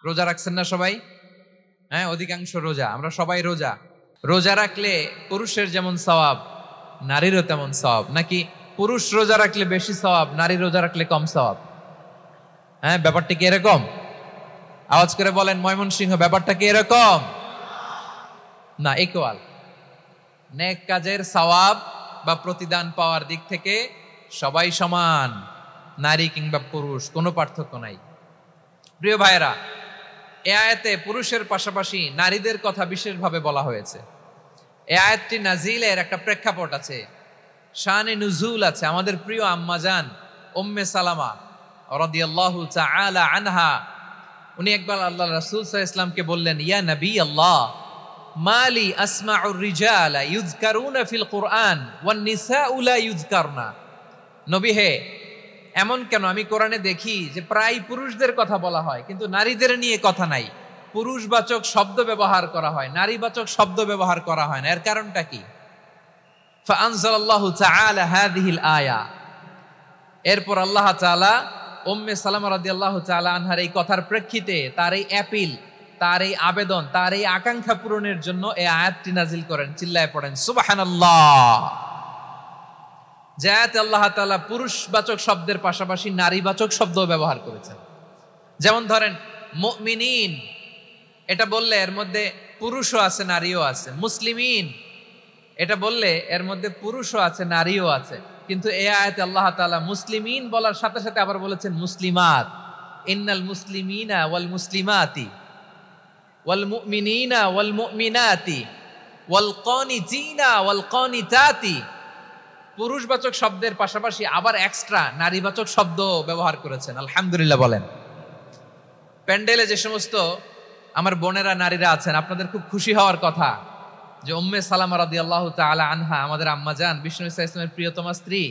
রোজা রাখছেন না সবাই? হ্যাঁ, অধিকাংশ রোজা, আমরা সবাই রোজা। রোজা রাখলে পুরুষের যেমন সওয়াব, নারীরও তেমন সওয়াব, নাকি পুরুষ রোজা রাখলে বেশি সওয়াব, নারী রোজা রাখলে কম সওয়াব? হ্যাঁ, ব্যাপারটা কি এরকম? আওয়াজ করে বলেন ময়মনসিংহ, ব্যাপারটা কি এরকম? না, ইকুয়াল। নেক কাজের সওয়াব বা প্রতিদান পাওয়ার দিক থেকে সবাই সমান, নারী কিংবা পুরুষ, কোনো পার্থক্য নাই। প্রিয় ভাইরা, এ আয়াতে পুরুষের পাশাপাশি নারীদের কথা বিশেষভাবে বলা হয়েছে। এই আয়াতটি নাজিলের একটা প্রেক্ষাপট আছে, শানে নুজুল আছে। আমাদের প্রিয় আম্মাজান উম্মে সালামা রাদিয়াল্লাহু তাআলা আনহা, উনি একবার আল্লাহ রাসূল সাল্লাল্লাহু আলাইহি ওয়াসাল্লামকে বললেন, ইয়া নবী আল্লাহ, মালি আসমাউর রিজালা ইউযকারুনা ফিল কুরআন ওয়ান নিসাউ লা ইউযকারনা। নবী হে, এমন কেন আমি কোরআনে দেখি যে প্রায় পুরুষদের কথা বলা হয় কিন্তু নারীদের নিয়ে কথা নাই, পুরুষবাচক শব্দ ব্যবহার করা হয়, নারীবাচক শব্দ ব্যবহার করা হয় না, এর কারণটা কি? ফাআনজালাল্লাহু তাআলা হাযিহিল আয়া। এরপর আল্লাহ তাআলা উম্মে সালামা রাদিয়াল্লাহু তাআলা আনহার এই কথার প্রেক্ষিতে, তার এই অ্যাপিল, তার এই আবেদন, তার এই আকাঙ্ক্ষা পূরণের জন্য এই আয়াতটি নাজিল করেন। চিল্লায় পড়েন সুবহানাল্লাহ। যে আয়াতে আল্লাহ তাআলা পুরুষবাচক শব্দের পাশাপাশি নারীবাচক শব্দ ব্যবহার করেছেন। যেমন ধরেন মুমিনিন, এটা বললে এর মধ্যে পুরুষও আছে নারীও আছে। মুসলিমিন, এটা বললে এর মধ্যে পুরুষও আছে নারীও আছে। কিন্তু এই আয়াতে আল্লাহ তাআলা মুসলিমিন বলার সাথে সাথে আবার বলেছেন মুসলিমাত। ইন্নাল মুসলিমিনা ওয়াল মুসলিমাতি ওয়াল মুমিনিনা ওয়াল মুমিনাতি ওয়াল কানিতিনা ওয়াল কানিতাতি। পুরুষবাচক শব্দের পাশাপাশি আবার এক্সট্রা নারীবাচক শব্দ ব্যবহার করেছেন। আলহামদুলিল্লাহ বলেন। প্যান্ডেলে যে সমস্ত আমার বোনেরা নারীরা আছেন, আপনাদের খুব খুশি হওয়ার কথা যে উম্মে সালামা রাদিয়াল্লাহু তাআলা আনহা, আমাদের আম্মাজান বিষ্ণু ইসা ইসলামের প্রিয়তমা স্ত্রী,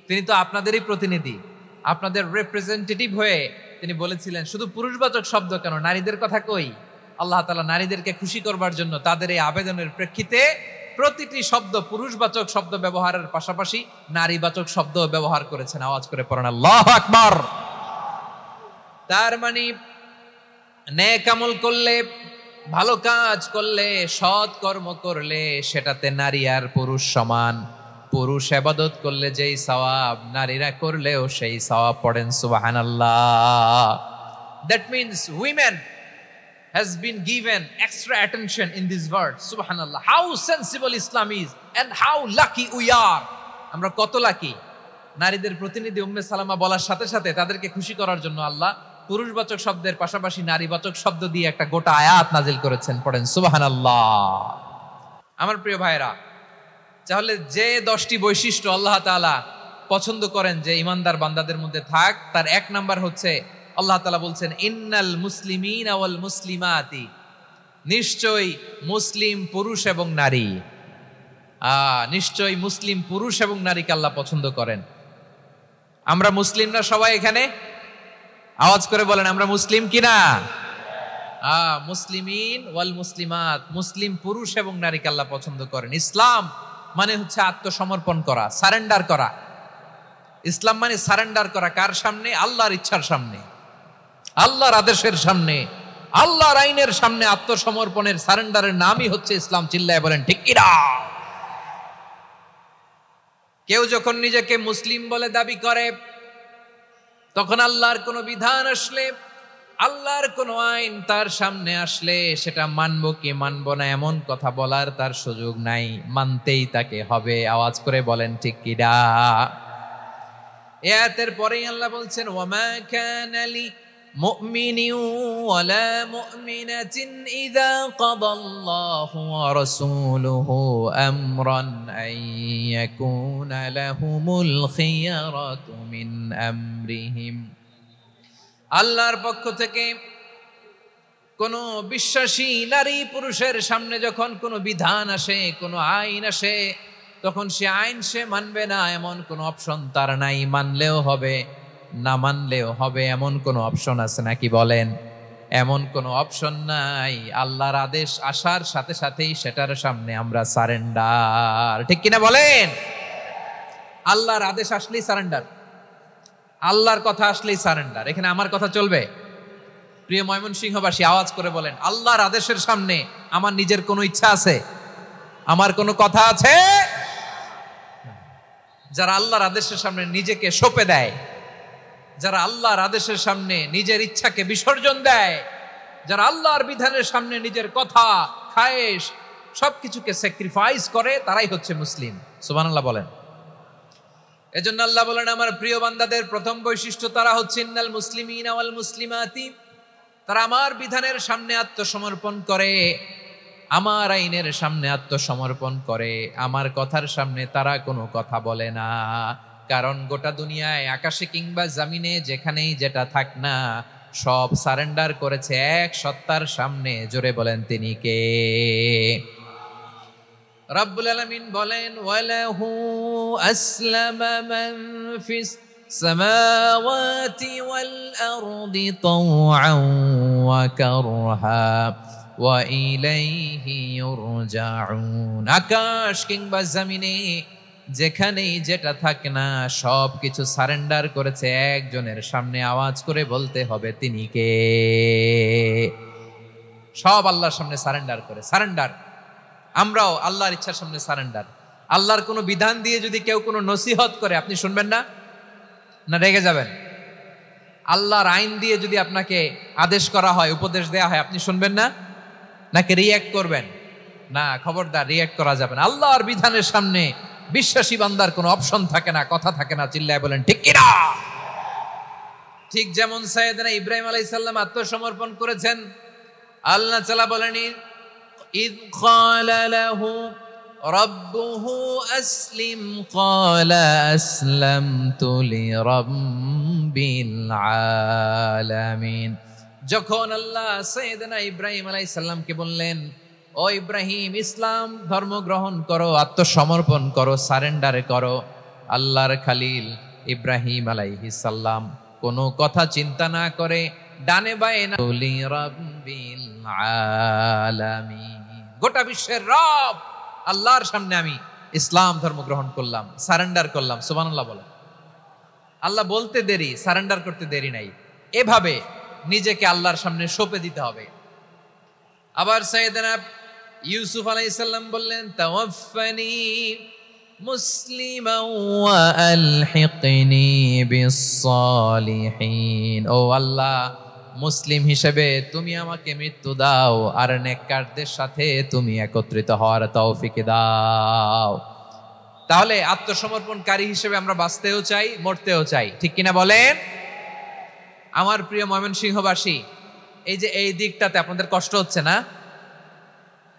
তিনি তো আপনাদেরই প্রতিনিধি, আপনাদের রিপ্রেজেন্টেটিভ হয়ে তিনি বলেছিলেন শুধু পুরুষবাচক শব্দ কেন, নারীদের কথা কই। আল্লাহ তাআলা নারীদেরকে খুশি করবার জন্য তাদের এই আবেদনের প্রেক্ষিতে প্রতিটি শব্দ পুরুষবাচক শব্দ ব্যবহারের পাশাপাশি নারীবাচক শব্দ ব্যবহার করেছেন। আওয়াজ করে পড়েন আল্লাহু আকবার। তার মানে নেক আমল করলে, ভালো কাজ করলে, সৎ কর্ম করলে সেটাতে নারী আর পুরুষ সমান। পুরুষ ইবাদত করলে যেই সওয়াব, নারীরা করলেও সেই সওয়াব। পড়েন সুবহানাল্লাহ। That means women has been given extra attention in this verse. Subhanallah. How sensible Islam is and how lucky we are. আমরা কত লাকি। নারীদের প্রতিনিধি উম্মে সালামা বলার সাথে সাথে তাদেরকে খুশি করার জন্য আল্লাহ পুরুষবাচক শব্দের পাশাপাশি নারীবাচক শব্দ দিয়ে একটা গোটা আয়াত নাজিল করেছেন। পড়েন সুবহানাল্লাহ। আমার প্রিয় ভাইরা, তাহলে যে 10টি বৈশিষ্ট্য আল্লাহ তাআলা পছন্দ করেন যে ইমানদার বান্দাদের মধ্যে থাক, তার এক নাম্বার হচ্ছে আল্লাহ তাআলা বলছেন ইন্নাল মুসলিমিনা ওয়াল মুসলিমাতি, নিশ্চয়ই মুসলিম পুরুষ এবং নারী। নিশ্চয়ই মুসলিম পুরুষ এবং নারীকে আল্লাহ পছন্দ করেন। আমরা মুসলিমরা সবাই এখানে? আওয়াজ করে বলেন আমরা মুসলিম কিনা? মুসলিমিন ওয়াল মুসলিমাত, মুসলিম পুরুষ এবং নারীকে আল্লাহ পছন্দ করেন। ইসলাম মানে হচ্ছে আত্মসমর্পণ করা, সারেন্ডার করা। ইসলাম মানে সারেন্ডার করা কার সামনে? আল্লাহর ইচ্ছার সামনে, আল্লাহর আদেশের সামনে, আল্লাহর আইনের সামনে আত্মসমর্পণের, সারেন্ডারের নামই হচ্ছে ইসলাম। চিল্লায় বলেন ঠিক কিনা? কেউ যখন নিজেকে মুসলিম বলে দাবি করে, তখন আল্লাহর কোনো বিধান আসলে, আল্লাহর কোনো আইন তার সামনে আসলে সেটা মানবো কি মানবো না এমন কথা বলার তার সুযোগ নাই, মানতেই তাকে হবে। আওয়াজ করে বলেন ঠিক কিনা? আয়াতের পরেই আল্লাহ বলছেন ওয়ামা কানা লি মুমিনিন ওয়ালা মুমিনাতিন ইযা কাদাল্লাহু ওয়া রাসূলুহু আমরান আন ইয়াকুনা লাহুমুল খিয়ারাতু মিন আমরিহিম। আল্লাহর পক্ষ থেকে কোনো বিশ্বাসী নারী পুরুষের সামনে যখন কোনো বিধান আসে, কোনো আইন আসে, তখন সে আইন সে মানবে না এমন কোনো অপশন তার নাই। মানলেও হবে, না মানলেও হবে, এমন কোনো অপশন আছে নাকি বলেন? এমন কোনো অপশন নাই। আল্লাহর আদেশ আসার সাথে সাথেই সেটার সামনে আমরা সারেন্ডার। ঠিক কিনা বলেন? আল্লাহর আদেশ আসলেই সারেন্ডার, আল্লাহর কথা আসলেই সারেন্ডার। এখানে আমার কথা চলবে? প্রিয় ময়মনসিংহবাসী আওয়াজ করে বলেন, আল্লাহর আদেশের সামনে আমার নিজের কোনো ইচ্ছা আছে? আমার কোনো কথা আছে? যারা আল্লাহর আদেশের সামনে নিজেকে সঁপে দেয়, যারা আল্লাহর আদেশের সামনে নিজের ইচ্ছাকে বিসর্জন দেয়, যারা আল্লাহর বিধানের সামনে নিজের কথা, খায়েশ সবকিছুকে স্যাক্রিফাইস করে, তারাই হচ্ছে মুসলিম। সুবহানাল্লাহ বলেন। এজন্য আল্লাহ বলেন, আমার প্রিয় বান্দাদের প্রথম বৈশিষ্ট্য তারা হচ্ছে ইন্নাল মুসলিমিনা ওয়াল মুসলিমাতি, তারা আমার বিধানের সামনে আত্মসমর্পণ করে, আমার আইনের সামনে আত্মসমর্পণ করে, আমার কথার সামনে তারা কোনো কথা বলে না। কারণ গোটা দুনিয়ায় আকাশে কিংবা জমিনে যেখানেই যেটা থাক না, সব সারেন্ডার করেছে এক সত্তার সামনে। জোরে বলেন তিনি কে? রব্বুল আলামিন বলেন, ওয়ালাহু আসলামা মান ফিস সামাওয়াতি ওয়াল আরদি তাওআন ওয়া কারহা ওয়া ইলাইহি ইউরজাউন। আকাশ কিংবা জমিনে যেখানেই যেটা থাকে না, সব কিছু সারেন্ডার করেছে একজনের সামনে। আওয়াজ করে বলতে হবে তিনি কে? সব আল্লাহর সামনে সারেন্ডার করে। সারেন্ডার। আমরাও আল্লাহর ইচ্ছার সামনে সারেন্ডার। আল্লাহর কোনো বিধান দিয়ে যদি কেউ কোনো নসিহত করে, আপনি শুনবেন না? না রেগে যাবেন? আল্লাহর আইন দিয়ে যদি আপনাকে আদেশ করা হয়, উপদেশ দেয়া হয়, আপনি শুনবেন না? নাকি রিয়্যাক্ট করবেন? না, খবরদার, রিয়্যাক্ট করা যাবে না। আল্লাহর বিধানের সামনে বিশ্বাসী বান্দার কোনো অপশন থাকে না, কথা থাকে না। চিল্লায় বলেন ঠিক কিনা? ঠিক যেমন সাইয়েদনা ইব্রাহিম আলাইহিস সালাম আত্মসমর্পণ করেছেন। আল্লাহ তাআলা বলেন, ইয ক্বালা লাহু রাব্বুহু আসলিম ক্বালা আসলামতু লিরাব্বিল আলামিন। যখন আল্লাহ সাইয়েদনা ইব্রাহিম আলাইহিস সালামকে বললেন, ও ইব্রাহিম, ইসলাম ধর্ম গ্রহণ করো, আত্মসমর্পণ করো, সারেন্ডার করো, আল্লাহর খালিল ইব্রাহিম আলাইহিস সালাম কোনো কথা চিন্তা না করে ডানে বায়ে না, লিরাব্বিল আলামিন, গোটা বিশ্বের রব আল্লাহর সামনে আমি ইসলাম ধর্ম গ্রহণ করলাম, সারেন্ডার করলাম। সুবহানাল্লাহ বলেন। আল্লাহ বলতে দেরি, সারেন্ডার করতে দেরি নাই। এভাবে নিজেকে আল্লাহর সামনে সঁপে দিতে হবে। আবার সাইয়েদনা ইউসুফ আলাইহিস সালাম বললেন, তাওয়াফফানি মুসলিমান ওয়া আলহিকনি বিস-সালিহিন। ও আল্লাহ, মুসলিম হিসেবে তুমি আমাকে মৃত্যু দাও, আর নেককারদের সাথে তুমি একত্রিত হওয়ার তৌফিক দাও। তাহলে আত্মসমর্পণকারী হিসেবে আমরা বাঁচতেও চাই, মরতেও চাই। ঠিক কিনা বলেন? আমার প্রিয় ময়মনসিংহবাসী, এই যে এই দিকটাতে আপনাদের কষ্ট হচ্ছে না?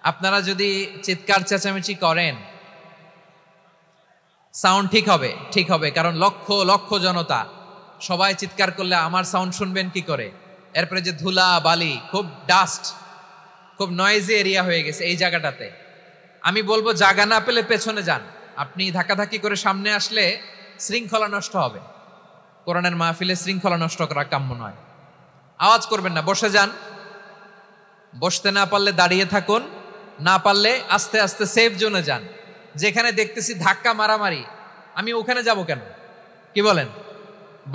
আপনারা যদি চিৎকার চেঁচামেচি করেন, সাউন্ড ঠিক হবে, ঠিক হবে, কারণ লক্ষ লক্ষ জনতা, সবাই চিৎকার করলে আমার সাউন্ড শুনবেন কি করে? এরপরে যে ধুলা বালি, খুব ডাস্ট, খুব নয়েজি এরিয়া হয়ে গেছে এই জায়গাটাতে। আমি বলবো জায়গা না পেলে পেছনে যান। আপনি ধাক্কাধাক্কি করে সামনে আসলে শৃঙ্খলা নষ্ট হবে। কোরআনের মাহফিলে শৃঙ্খলা নষ্ট করা কাম্য নয়। আওয়াজ করবেন না, বসে যান। বসতে না পারলে দাঁড়িয়ে থাকুন, না পারলে আস্তে আস্তে সেফ জোনে যান। যেখানে দেখতেছি ধাক্কা মারামারি, আমি ওখানে যাব কেন? কি বলেন?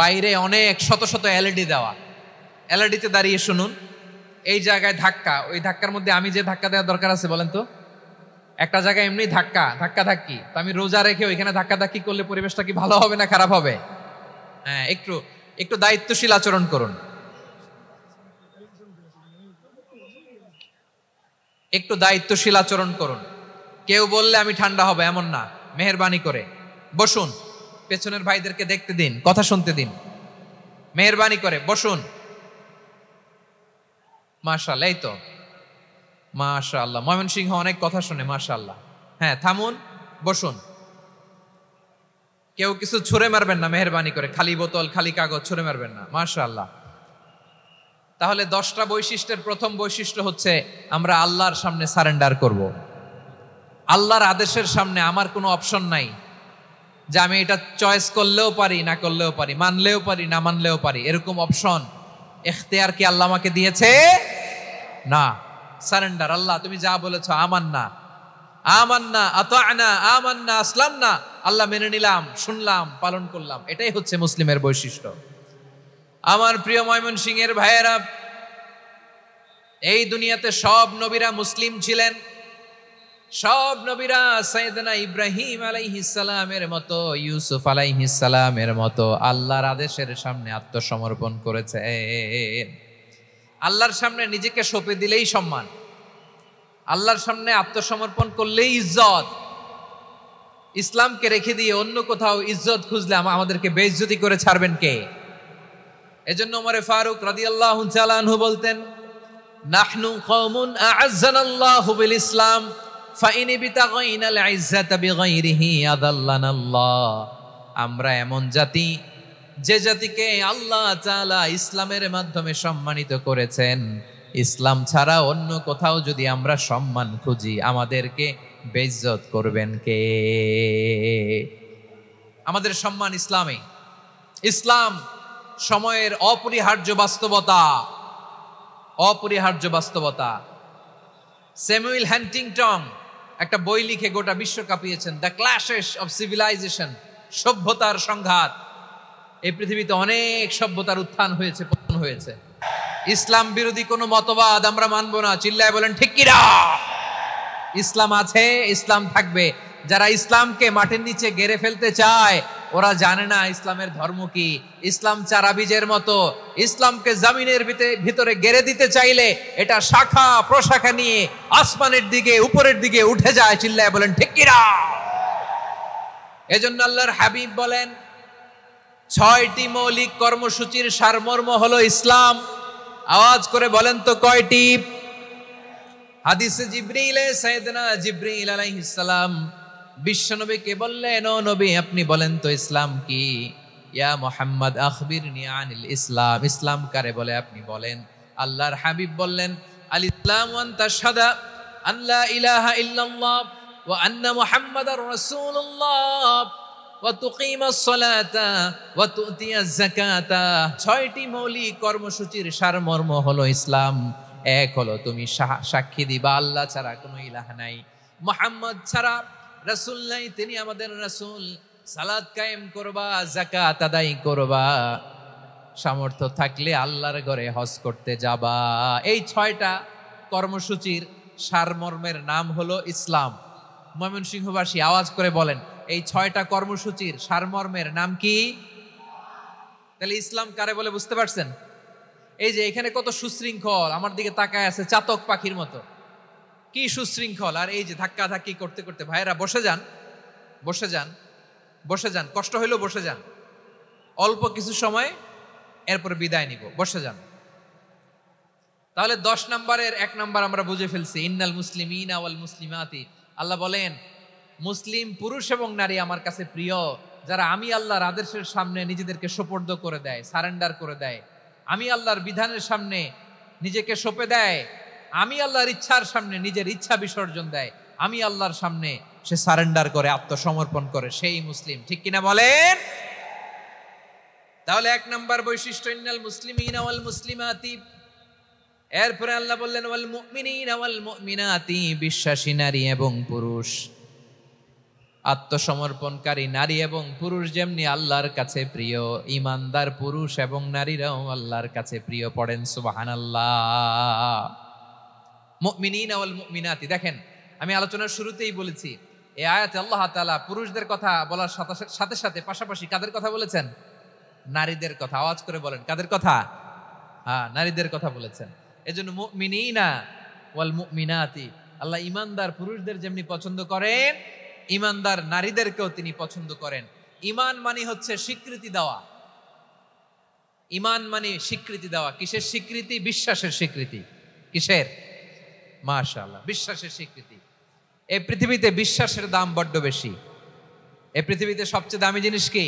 বাইরে অনেক শত শত এলইডি দেওয়া, এলইডিতে দাঁড়িয়ে শুনুন। এই জায়গায় ধাক্কা, ওই ধাক্কার মধ্যে আমি যে ধাক্কা দেওয়ার দরকার আছে বলেন তো? একটা জায়গায় এমনি ধাক্কা ধাক্কি, তো আমি রোজা রেখে ওইখানে ধাক্কি করলে পরিবেশটা কি ভালো হবে না খারাপ হবে? হ্যাঁ, একটু একটু দায়িত্বশীল আচরণ করুন, একটু দায়িত্বশীল আচরণ করুন। কেউ বললে আমি ঠান্ডা হবে এমন না, মেহেরবানি করে বসুন। পেছনের ভাইদেরকে দেখতে দিন, কথা শুনতে দিন, মেহেরবানি করে বসুন। মাশাআল্লাহ, এই তো মাশাআল্লাহ, ময়মনসিংহ অনেক কথা শুনে, মাশাআল্লাহ। হ্যাঁ, থামুন, বসুন। কেউ কিছু ছুঁড়ে মারবেন না, মেহেরবানি করে, খালি বোতল খালি কাগজ ছুঁড়ে মারবেন না, মাশাআল্লাহ। তাহলে 10টা বৈশিষ্ট্যের প্রথম বৈশিষ্ট্য হচ্ছে আমরা আল্লাহর সামনে সারেন্ডার করব। আল্লাহর আদেশের সামনে আমার কোনো অপশন নাই যে আমি এটা চয়েস করলেও পারি, না করলেও পারি, মানলেও পারি, না মানলেও পারি, এরকম অপশন এখতিয়ার কি আল্লাহ আমাকে দিয়েছে? না। সারেন্ডার। আল্লাহ তুমি যা বলেছো, আমান্না আমান্না আতা'না আমান্না আসলামনা, আল্লাহ মেনে নিলাম, শুনলাম, পালন করলাম। এটাই হচ্ছে মুসলিমের বৈশিষ্ট্য। আমার প্রিয় ময়মনসিংহের ভাইয়েরা, এই দুনিয়াতে সব নবীরা মুসলিম ছিলেন। সব নবীরা সাইয়েদনা ইব্রাহিম আলাইহিস সালামের মতো, ইউসুফ আলাইহিস সালামের মতো আল্লাহর আদেশের সামনে আত্মসমর্পণ করেছে। আল্লাহর সামনে নিজেকে সঁপে দিলেই সম্মান, আল্লাহর সামনে আত্মসমর্পণ করলেই ইজ্জত। ইসলামকে রেখে দিয়ে অন্য কোথাও ইজ্জত খুঁজলে আমাদেরকে বেইজ্জতি করে ছাড়বেন কে? এজন্য ওমর ফারুক রাদিয়াল্লাহু তাআলা আনহু বলতেন, নাহনু কওমুন আ'আজ্জানাল্লাহু বিল ইসলাম ফাইন বিতাগাইনাল ইজ্জাতা বিগাইরিহি আযাল্লানাল্লাহ। আমরা এমন জাতি, যে জাতিকে আল্লাহ তাআলা ইসলামের মাধ্যমে সম্মানিত করেছেন। ইসলাম ছাড়া অন্য কোথাও যদি আমরা সম্মান খুঁজি, আমাদেরকে বেইজ্জত করবেন কে? আমাদের সম্মান ইসলামে। ইসলাম সময়ের অপরিহার্য বাস্তবতা, অপরিহার্য বাস্তবতা। স্যামুয়েল হ্যান্টিংটন একটা বই লিখে গোটা বিশ্ব কাঁপিয়েছেন, দ্য ক্ল্যাশেস অফ সিভিলাইজেশন, সভ্যতার সংঘাত। এই পৃথিবীতে অনেক সভ্যতার উত্থান হয়েছে, পতন হয়েছে। ইসলাম বিরোধী কোনো মতবাদ আমরা মানবো না। চিল্লায় বলেন ঠিক কিনা? ইসলাম আছে, ইসলাম থাকবে। যারা ইসলামকে মাটির নিচে গেড়ে ফেলতে চায়, ওরা জানে না ইসলামের ধর্ম কি। ইসলাম চারা বীজের মতো, ইসলামকে জমিনের ভিতরে গেড়ে দিতে চাইলে এটা শাখা প্রশাখা নিয়ে আসমানের দিকে, উপরের দিকে উঠে যায়। চিল্লায় বলেন ঠিক কিনা? এজন্য আল্লাহর হাবিব বলেন, 6টি মৌলিক কর্মসূচির সারমর্ম হলো ইসলাম। আওয়াজ করে বলেন তো কয়টি? হাদিসে জিবরিলে সাইয়েদনা জিবরিল আলাইহিস সালাম বিশ্বনবীকে বললেন, ও নবী আপনি বলেন তো ইসলাম কি? ইয়া মুহাম্মদ আখবিরনি আনিল ইসলাম। ইসলাম কারে বলে আপনি বলেন। আল্লাহর হাবিব বললেন, আল ইসলামু আন তাশহাদা আন লা ইলাহা ইল্লাল্লাহ ওয়া আন্না মুহাম্মাদার রাসূলুল্লাহ ওয়া তুকিমাস সালাতা ওয়া তুতিয়াজ যাকাতা। 6টি মৌলিক কর্মসূচির সারমর্ম হলো ইসলাম। এক হলো তুমি সাক্ষী দিবা আল্লাহ ছাড়া কোনো ইলাহ নাই, মুহাম্মদ ছাড়া রাসূল নাই, তিনি আমাদের রাসূল। সালাত কায়েম করবা, যাকাত আদায় করবা, সামর্থ্য থাকলে আল্লাহর ঘরে হজ করতে যাবা। এই 6টা কর্মসূচির সারমর্মের নাম হলো ইসলাম। ময়মনসিংহবাসী আওয়াজ করে বলেন, এই 6টা কর্মসূচির সারমর্মের নাম কি? তাহলে ইসলাম কারে বলে বুঝতে পারছেন? এই যে এখানে কত সুশৃঙ্খল, আমার দিকে তাকায় আছে চাতক পাখির মতো, কি সুশৃঙ্খল। আর এই যে ধাক্কা ধাক্কি করতে করতে, ভাইরা বসে যান, বসে যান, বসে যান, কষ্ট হইলেও বসে যান, অল্প কিছু সময় এরপরে বিদায় নিব, বসে যান। তাহলে 10 নম্বরের 1 নম্বর আমরা বুঝে ফেলছি, ইন্নাল মুসলিমিনা ওয়াল মুসলিমাতি। আল্লাহ বলেন, মুসলিম পুরুষ এবং নারী আমার কাছে প্রিয়, যারা আমি আল্লাহর আদেশের সামনে নিজেদেরকে সোপর্দ করে দেয়, সারেন্ডার করে দেয়, আমি আল্লাহর বিধানের সামনে নিজেকে সঁপে দেয়, আমি আল্লাহর ইচ্ছার সামনে নিজের ইচ্ছা বিসর্জন দেয়, আমি আল্লাহর সামনে সে সারেন্ডার করে, আত্মসমর্পণ করে, সেই মুসলিম। ঠিক কিনা বলেন? তাহলে 1 নম্বর বৈশিষ্ট্য ইন্নাল মুসলিমিনা ওয়াল মুসলিমাতি। এরপরে আল্লাহ বললেন ওয়াল মুমিনিনা ওয়াল মুমিনাতি, বিশ্বাসী নারী এবং পুরুষ। আত্মসমর্পণকারী নারী এবং পুরুষ যেমনি আল্লাহর কাছে প্রিয়, ইমানদার পুরুষ এবং নারীরাও আল্লাহর কাছে প্রিয়। পড়েন সুবহানাল্লাহ। মুমিনিনা ওয়াল মুমিনাতি। দেখেন, আমি আলোচনার শুরুতেই বলেছি, এই আয়াতে আল্লাহ তাআলা পুরুষদের কথা বলার সাথে সাথে পাশাপাশি কাদের কথা বলেছেন? নারীদের কথা। আওয়াজ করে বলেন, কাদের কথা? নারীদের কথা বলেছেন। এজন্য মুমিনিনা ওয়াল মুমিনাতি, আল্লাহ ইমানদার পুরুষদের যেমনি পছন্দ করেন, ইমানদার নারীদেরকেও তিনি পছন্দ করেন। ঈমান মানে হচ্ছে স্বীকৃতি দেওয়া। ঈমান মানে স্বীকৃতি দেওয়া। কিসের স্বীকৃতি? বিশ্বাসের স্বীকৃতি। কিসের? মাশাআল্লাহ, বিশ্বাসের স্বীকৃতি। এই পৃথিবীতে বিশ্বাসের দাম বড্ড বেশি। এই পৃথিবীতে সবচেয়ে দামি জিনিস কি?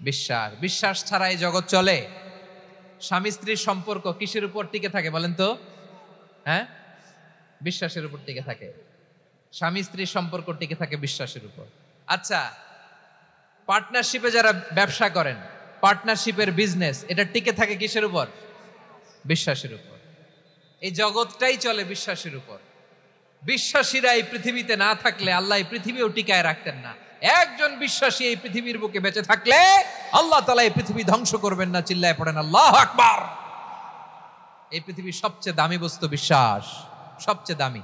বিশ্বাস। বিশ্বাস ছাড়া এই জগৎ চলে? স্বামী স্ত্রীর সম্পর্ক কিসের উপর টিকে থাকে বলেন তো? হ্যাঁ, বিশ্বাসের উপর টিকে থাকে। স্বামী স্ত্রীর সম্পর্ক টিকে থাকে বিশ্বাসের উপর। আচ্ছা, পার্টনারশিপে যারা ব্যবসা করেন, পার্টনারশিপের বিজনেস, এটা টিকে থাকে কিসের উপর? বিশ্বাসের উপর। এই জগৎটাই চলে বিশ্বাসের উপর। বিশ্বাসীরা এই পৃথিবীতে না থাকলে আল্লাহ এই পৃথিবীও টিকায় রাখতেন না। একজন বিশ্বাসী এই পৃথিবীর বুকে বেঁচে থাকলে আল্লাহ তাআলা এই পৃথিবী ধ্বংস করবেন না। চিল্লায় পড়েন আল্লাহু আকবার। এই পৃথিবীর সবচেয়ে দামি বস্তু বিশ্বাস, সবচেয়ে দামি।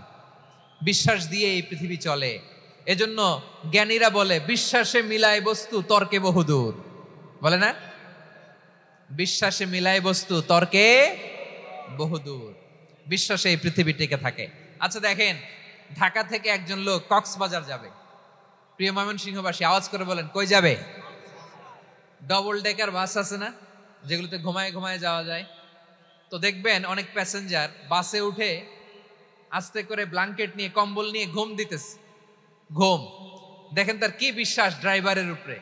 বিশ্বাস দিয়ে এই পৃথিবী চলে। এজন্য জ্ঞানীরা বলে বিশ্বাসে মিলায় বস্তু তর্কে বহুদূর, বলে না? বিশ্বাসে মিলায় বস্তু তর্কে বহুদূর। বিশ্বাসে এই পৃথিবী টিকে থাকে। আচ্ছা দেখেন, ঢাকা থেকে একজন লোক কক্সবাজার যাবে। প্রিয় ময়মনসিংহবাসী আওয়াজ করে বলেন, কই যাবে? ডবল ডেকার বাস আছে না, যেগুলোতে ঘুমায় ঘুমায় যাওয়া যায়। তো দেখবেন অনেক প্যাসেঞ্জার বাসে উঠে আস্তে করে ব্ল্যাঙ্কেট নিয়ে কম্বল নিয়ে ঘুম দিতেছে। ঘুম দেখেন তার কি বিশ্বাস ড্রাইভারের উপরে।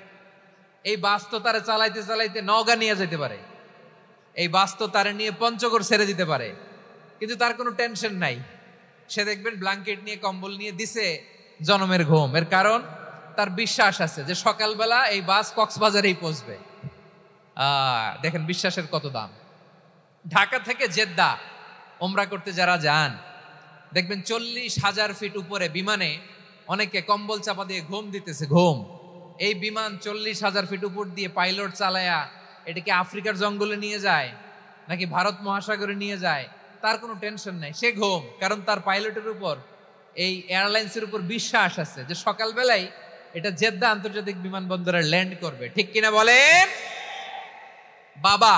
এই বাস তো তারা চালাইতে চালাইতে নওগাঁ নিয়ে যেতে পারে, এই বাস তো তারা নিয়ে পঞ্চগড় ছেড়ে দিতে পারে, কিন্তু তার কোনো টেনশন নাই। সে দেখবেন ব্ল্যাঙ্কেট নিয়ে কম্বল নিয়ে দিছে জনমের ঘুম। এর কারণ তার বিশ্বাস আছে যে সকালবেলা এই বাস কক্সবাজারেই পৌঁছবে। দেখেন বিশ্বাসের কত দাম। ঢাকা থেকে জেদ্দা ওমরা করতে যারা যান, দেখবেন 40,000 ফিট উপরে বিমানে অনেকে কম্বল চাপা দিয়ে ঘুম দিতেছে। ঘুম এই বিমান 40,000 ফিট উপর দিয়ে পাইলট চালায়া এটাকে আফ্রিকার জঙ্গলে নিয়ে যায় নাকি ভারত মহাসাগরে নিয়ে যায়, তার কোনো টেনশন নাই। সে ঘুম, কারণ তার পাইলটের উপর, এই এয়ারলাইন্সের উপর বিশ্বাস আছে যে সকালবেলায় এটা জেদ্দা আন্তর্জাতিক বিমানবন্দরে ল্যান্ড করবে। ঠিক কিনা বলেন? বাবা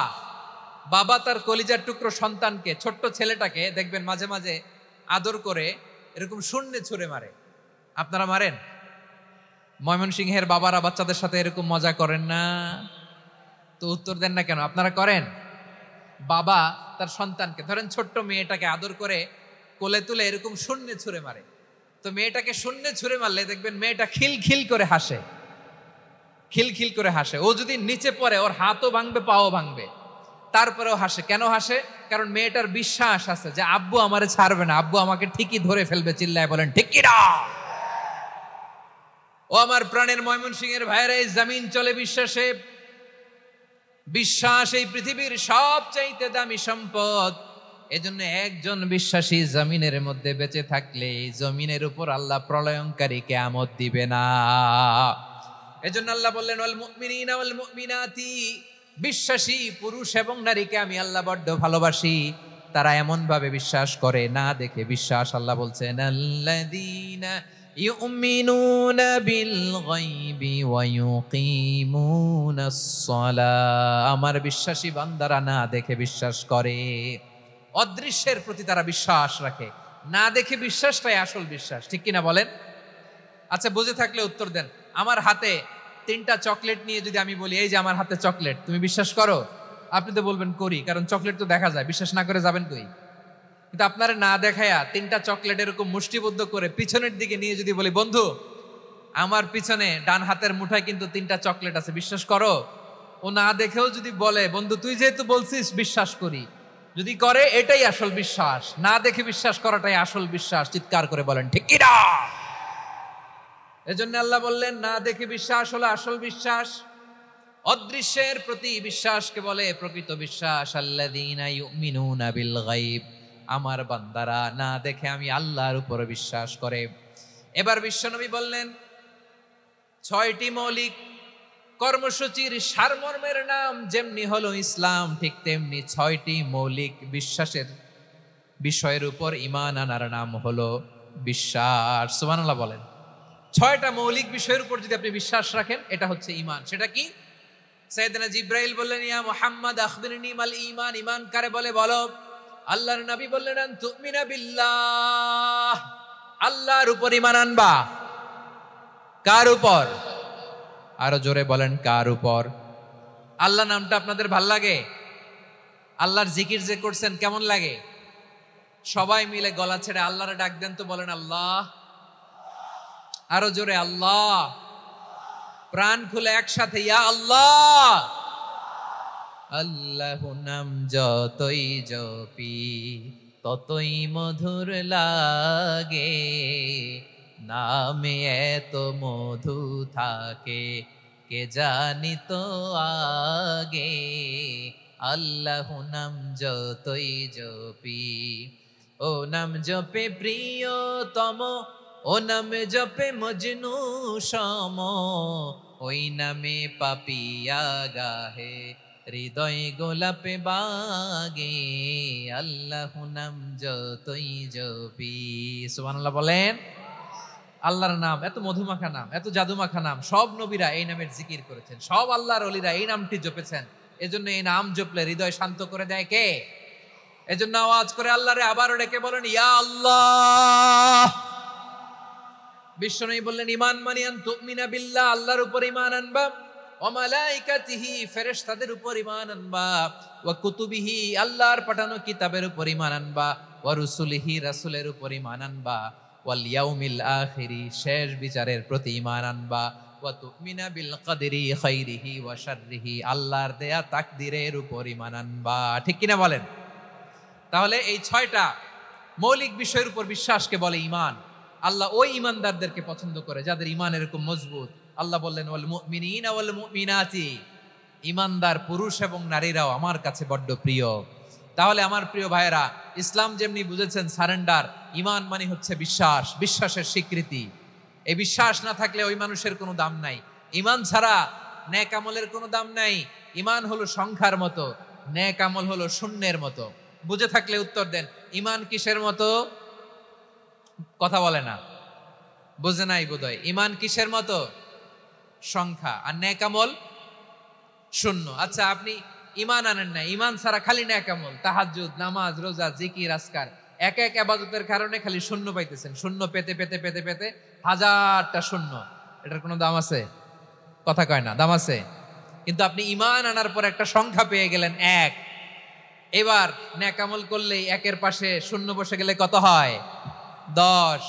বাবা তার কলিজার টুকরো সন্তানকে, ছোট্ট ছেলেটাকে দেখবেন মাঝে মাঝে আদর করে এরকম শূন্যে ছুঁড়ে মারে। আপনারা মারেন? ময়মনসিংহের বাবারা বাচ্চাদের সাথে এরকম মজা করেন না? তো উত্তর দেন না কেন? আপনারা করেন? বাবা তার সন্তানকে, ধরেন ছোট্ট মেয়েটাকে আদর করে কোলে তুলে এরকম শূন্যে ছুঁড়ে মারে। তো মেয়েটাকে শূন্যে ছুঁড়ে মারলে দেখবেন মেয়েটা খিলখিল করে হাসে, খিলখিল করে হাসে। ও যদি নিচে পড়ে ওর হাতও ভাঙবে, পাও ভাঙবে, তারপরেও হাসে। কেন হাসে? কারণ মেয়েটার বিশ্বাস আছে যে আব্বু আমারে ছাড়বে না, আব্বু আমাকে ঠিকই ধরে ফেলবে। চিল্লায় বলেন ঠিক কি না? ও আমার প্রাণের ময়মনসিংহের ভাইয়েরা, এই জমিন চলে বিশ্বাসে। বিশ্বাস এই পৃথিবীর সবচাইতে দামি সম্পদ। এজন্য একজন বিশ্বাসী জমিনের মধ্যে বেঁচে থাকলে জমিনের উপর আল্লাহ প্রলয়ঙ্কারী কিয়ামত দিবে না। এজন্য আল্লাহ বললেন, ওয়াল মুমিনিনা ওয়াল মুমিনাতি, বিশ্বাসী পুরুষ এবং নারীকে আমি আল্লাহ বড্ড ভালোবাসি। তারা এমন ভাবে বিশ্বাস করে না দেখে বিশ্বাস। আল্লাহ বলছেন, আল্লাযীনা ইউমিনুনা বিল গায়বি ওয়া ইউকিমুনাস সালাহ। আমার বিশ্বাসী বান্দারা না দেখে বিশ্বাস করে। অদৃশ্যের প্রতি তারা বিশ্বাস রাখে, না দেখে বিশ্বাসটাই আসল বিশ্বাস। ঠিক কিনা বলেন? আচ্ছা বুঝে থাকলে উত্তর দেন। আমার হাতে 3টা চকলেট নিয়ে যদি আমি বলি, এই যে আমার হাতে চকলেট, তুমি বিশ্বাস করো? আপনি তো বলবেন করি, কারণ চকলেট তো দেখা যায়। বিশ্বাস না করে যাবেন কই? কিন্তু আপনারা না দেখায়া 3টা চকলেট এরকম মুষ্টিবদ্ধ করে পিছনের দিকে নিয়ে যদি বলি, বন্ধু আমার পিছনে ডান হাতের মুঠায় কিন্তু 3টা চকলেট আছে, বিশ্বাস করো? ও না দেখেও যদি বলে, বন্ধু তুই যেহেতু বলছিস বিশ্বাস করি, যদি করে এটাই আসল বিশ্বাস। না দেখে বিশ্বাস করাটাই আসল বিশ্বাস। চিৎকার করে বলেন ঠিক কি না? এজন্য আল্লাহ বললেন, না দেখে বিশ্বাস হলো আসল বিশ্বাস। অদৃশ্যের প্রতি বিশ্বাসকে বলে প্রকৃত বিশ্বাস। আল্লাযীনা ইউমিনুনা বিল গায়ব, আমার বান্দারা না দেখে আমি আল্লাহর উপর বিশ্বাস করে। এবার বিশ্বনবী বললেন, 6টি মৌলিক কর্মসূচির সারমর্মের নাম যেমনি হলো ইসলাম, ঠিক তেমনি 6টি মৌলিক বিশ্বাসের বিষয়ের উপর ঈমান আনার নাম হলো বিশ্বাস। সুবহানাল্লাহ বলেন। 6টা মৌলিক বিষয়ের উপর যদি আপনি বিশ্বাস রাখেন, এটা হচ্ছে ঈমান। সেটা কি? সাইয়েদনা জিবরাইল বললেন, ইয়া মুহাম্মদ আখবিরনি মাল ঈমান। ঈমান কারে বলে বলো। আল্লাহর নবী বললেন, আন তুমিনা বিল্লাহ, আল্লাহর উপর ঈমান আনবা। কার উপর? আরো জোরে বলেন, কার উপর? আল্লাহ নামটা আপনাদের ভাল লাগে? আল্লাহর জিকির যে করছেন কেমন লাগে? সবাই মিলে গলা ছেড়ে আল্লাহরে ডাক দেন তো, বলেন আল্লাহ। আরো জোরে আল্লাহ। প্রাণ খুলে একসাথে ইয়া আল্লাহ। আল্লাহ নাম যতই জপি ততই মধুর লাগে, নামে এত মধু থাকে কে জানি তো আগে। আল্লাহ নাম যতই জপি, ও নাম জপে প্রিয়তম, ও নামে জপে মজনু সম, ওই নামে পাপিয়া গাহে হৃদয় গোলাপে বাগে আল্লাহ নাম যতই জপি। সুবহানাল্লাহ বলেন। আল্লাহর নাম এত মধুমাখা নাম, এত জাদুমাখা নাম, সব নবীরা এই নামের জিকির করেছেন, সব আল্লাহর ওলিরা এই নামটি জপেছেন। এজন্য এই নাম জপলে হৃদয় শান্ত করে দেয় কে? এজন্য আওয়াজ করে আল্লাহরে আবারও ডেকে বলেন ইয়া আল্লাহ। বিশ্বনবী বললেন ঈমান মানিয়ান তুমিনা বিল্লাহ, আল্লাহর উপর ঈমান আনবা, ওয়া মালাইকাতিহি ফেরেশতাদের উপর ঈমান আনবা, ওয়া কুতুবিহি আল্লাহর পাঠানো কিতাবের উপর ঈমান আনবা, ওয়া রুসুলিহি রাসূলের উপর ঈমান আনবা, ওয়াল ইয়াউমিল আখিরি শেষ বিচারের প্রতি ঈমান আনবা, ওয়া তুমিনা বিল কদরি খাইরিহি ওয়া শাররিহি আল্লাহর দেয়া তাকদীরের উপর ঈমান আনবা। ঠিক কিনা বলেন? তাহলে এই 6টা মৌলিক বিষয়ের উপর বিশ্বাসকে বলে ঈমান। আল্লাহ ওই ঈমানদারদেরকে পছন্দ করে যাদের ঈমান এরকম মজবুত। আল্লাহ বললেন ওয়াল মুমিনিনা ওয়াল মুমিনাতি, ঈমানদার পুরুষ এবং নারীরাও আমার কাছে বড্ড প্রিয়। তাহলে আমার প্রিয় ভাইয়েরা, ইসলাম যেমনি বুঝেছেন সারেন্ডার, ঈমান মানে হচ্ছে বিশ্বাস, বিশ্বাসের স্বীকৃতি। এই বিশ্বাস না থাকলে ওই মানুষের কোনো দাম নাই। ঈমান ছাড়া নেক আমলের কোনো দাম নাই। ঈমান হলো সংখ্যার মতো, নেক আমল হলো শূন্যের মতো। বুঝে থাকলে উত্তর দেন, ঈমান কিসের মতো? কথা বলে না, বুঝে নাই বোধহয়। ঈমান কিসের মতো? সংখ্যা। আর নেক আমল শূন্য। আচ্ছা, আপনি ঈমান আনেন না, ঈমান ছাড়া খালি নেক আমল, তাহাজ্জুদ, নামাজ, রোজা, জিকির, আজকার, এক এক ইবাদতের কারণে খালি শূন্য পাইতেছেন। শূন্য পেতে পেতে পেতে পেতে হাজারটা শূন্য। এটার কোনো দাম আছে? কথা কয় না, দাম আছে। কিন্তু আপনি ঈমান আনার পর একটা সংখ্যা পেয়ে গেলেন, এক। এবার নেক আমল করলেই একের পাশে শূন্য বসে গেলে কত হয়? 10।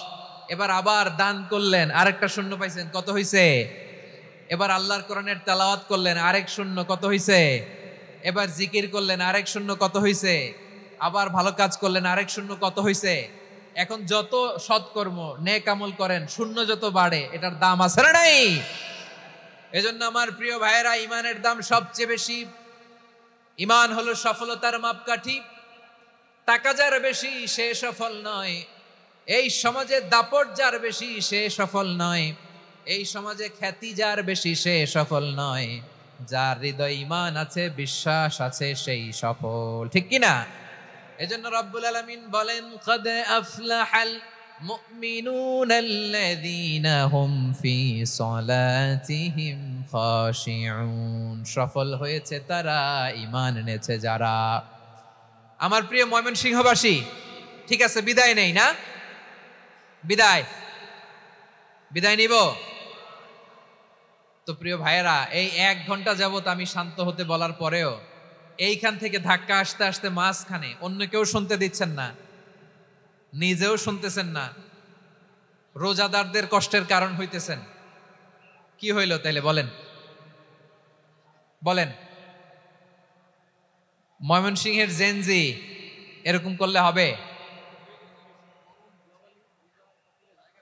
এবার আবার দান করলেন, আরেকটা শূন্য পাইছেন, কত হইছে? এবার আল্লাহর কোরআনের তেলাওয়াত করলেন, আরেক শূন্য, কত হইছে? এবার জিকির করলেন, আরেক শূন্য, কত হইছে? আবার ভালো কাজ করলেন, আরেক শূন্য, কত হইছে? এখন যত সৎকর্ম নেক আমল করেন, শূন্য যত বাড়ে, এটার দাম আছে না নাই? এজন্য আমার প্রিয় ভাইয়েরা, ঈমানের দাম সবচেয়ে বেশি। ঈমান হলো সফলতার মাপকাঠি। টাকা যার বেশি সে সফল নয়, এই সমাজে দাপট যার বেশি সে সফল নয়, এই সমাজে খ্যাতি যার বেশি সে সফল নয়, যার হৃদয় ঈমান আছে, বিশ্বাস আছে, সেই সফল। ঠিক কিনা? এজন্য রব্বুল আলামিন বলেন কদ আফলাহাল মুমিনুনাল্লাযীনা হুম ফি সলাতিহিম খাশিউন, সফল হয়েছে তারা, ঈমান এনেছে যারা। আমার প্রিয় ময়মনসিংহবাসী, ঠিক আছে, বিদায় নেই না? বিদায় নিব তো? প্রিয় ভাইয়েরা, এই 1 ঘন্টা যাবত আমি শান্ত হতে বলার পরেও এইখান থেকে ধাক্কা আসতে আসতে মাঝখানে অন্য কেউ শুনতে দিচ্ছেন না, নিজেও শুনতেছেন না, রোজাদারদের কষ্টের কারণ হইতেছেন। কি হইল তাইলে বলেন? বলেন, ময়মনসিংহের জেনজি এরকম করলে হবে?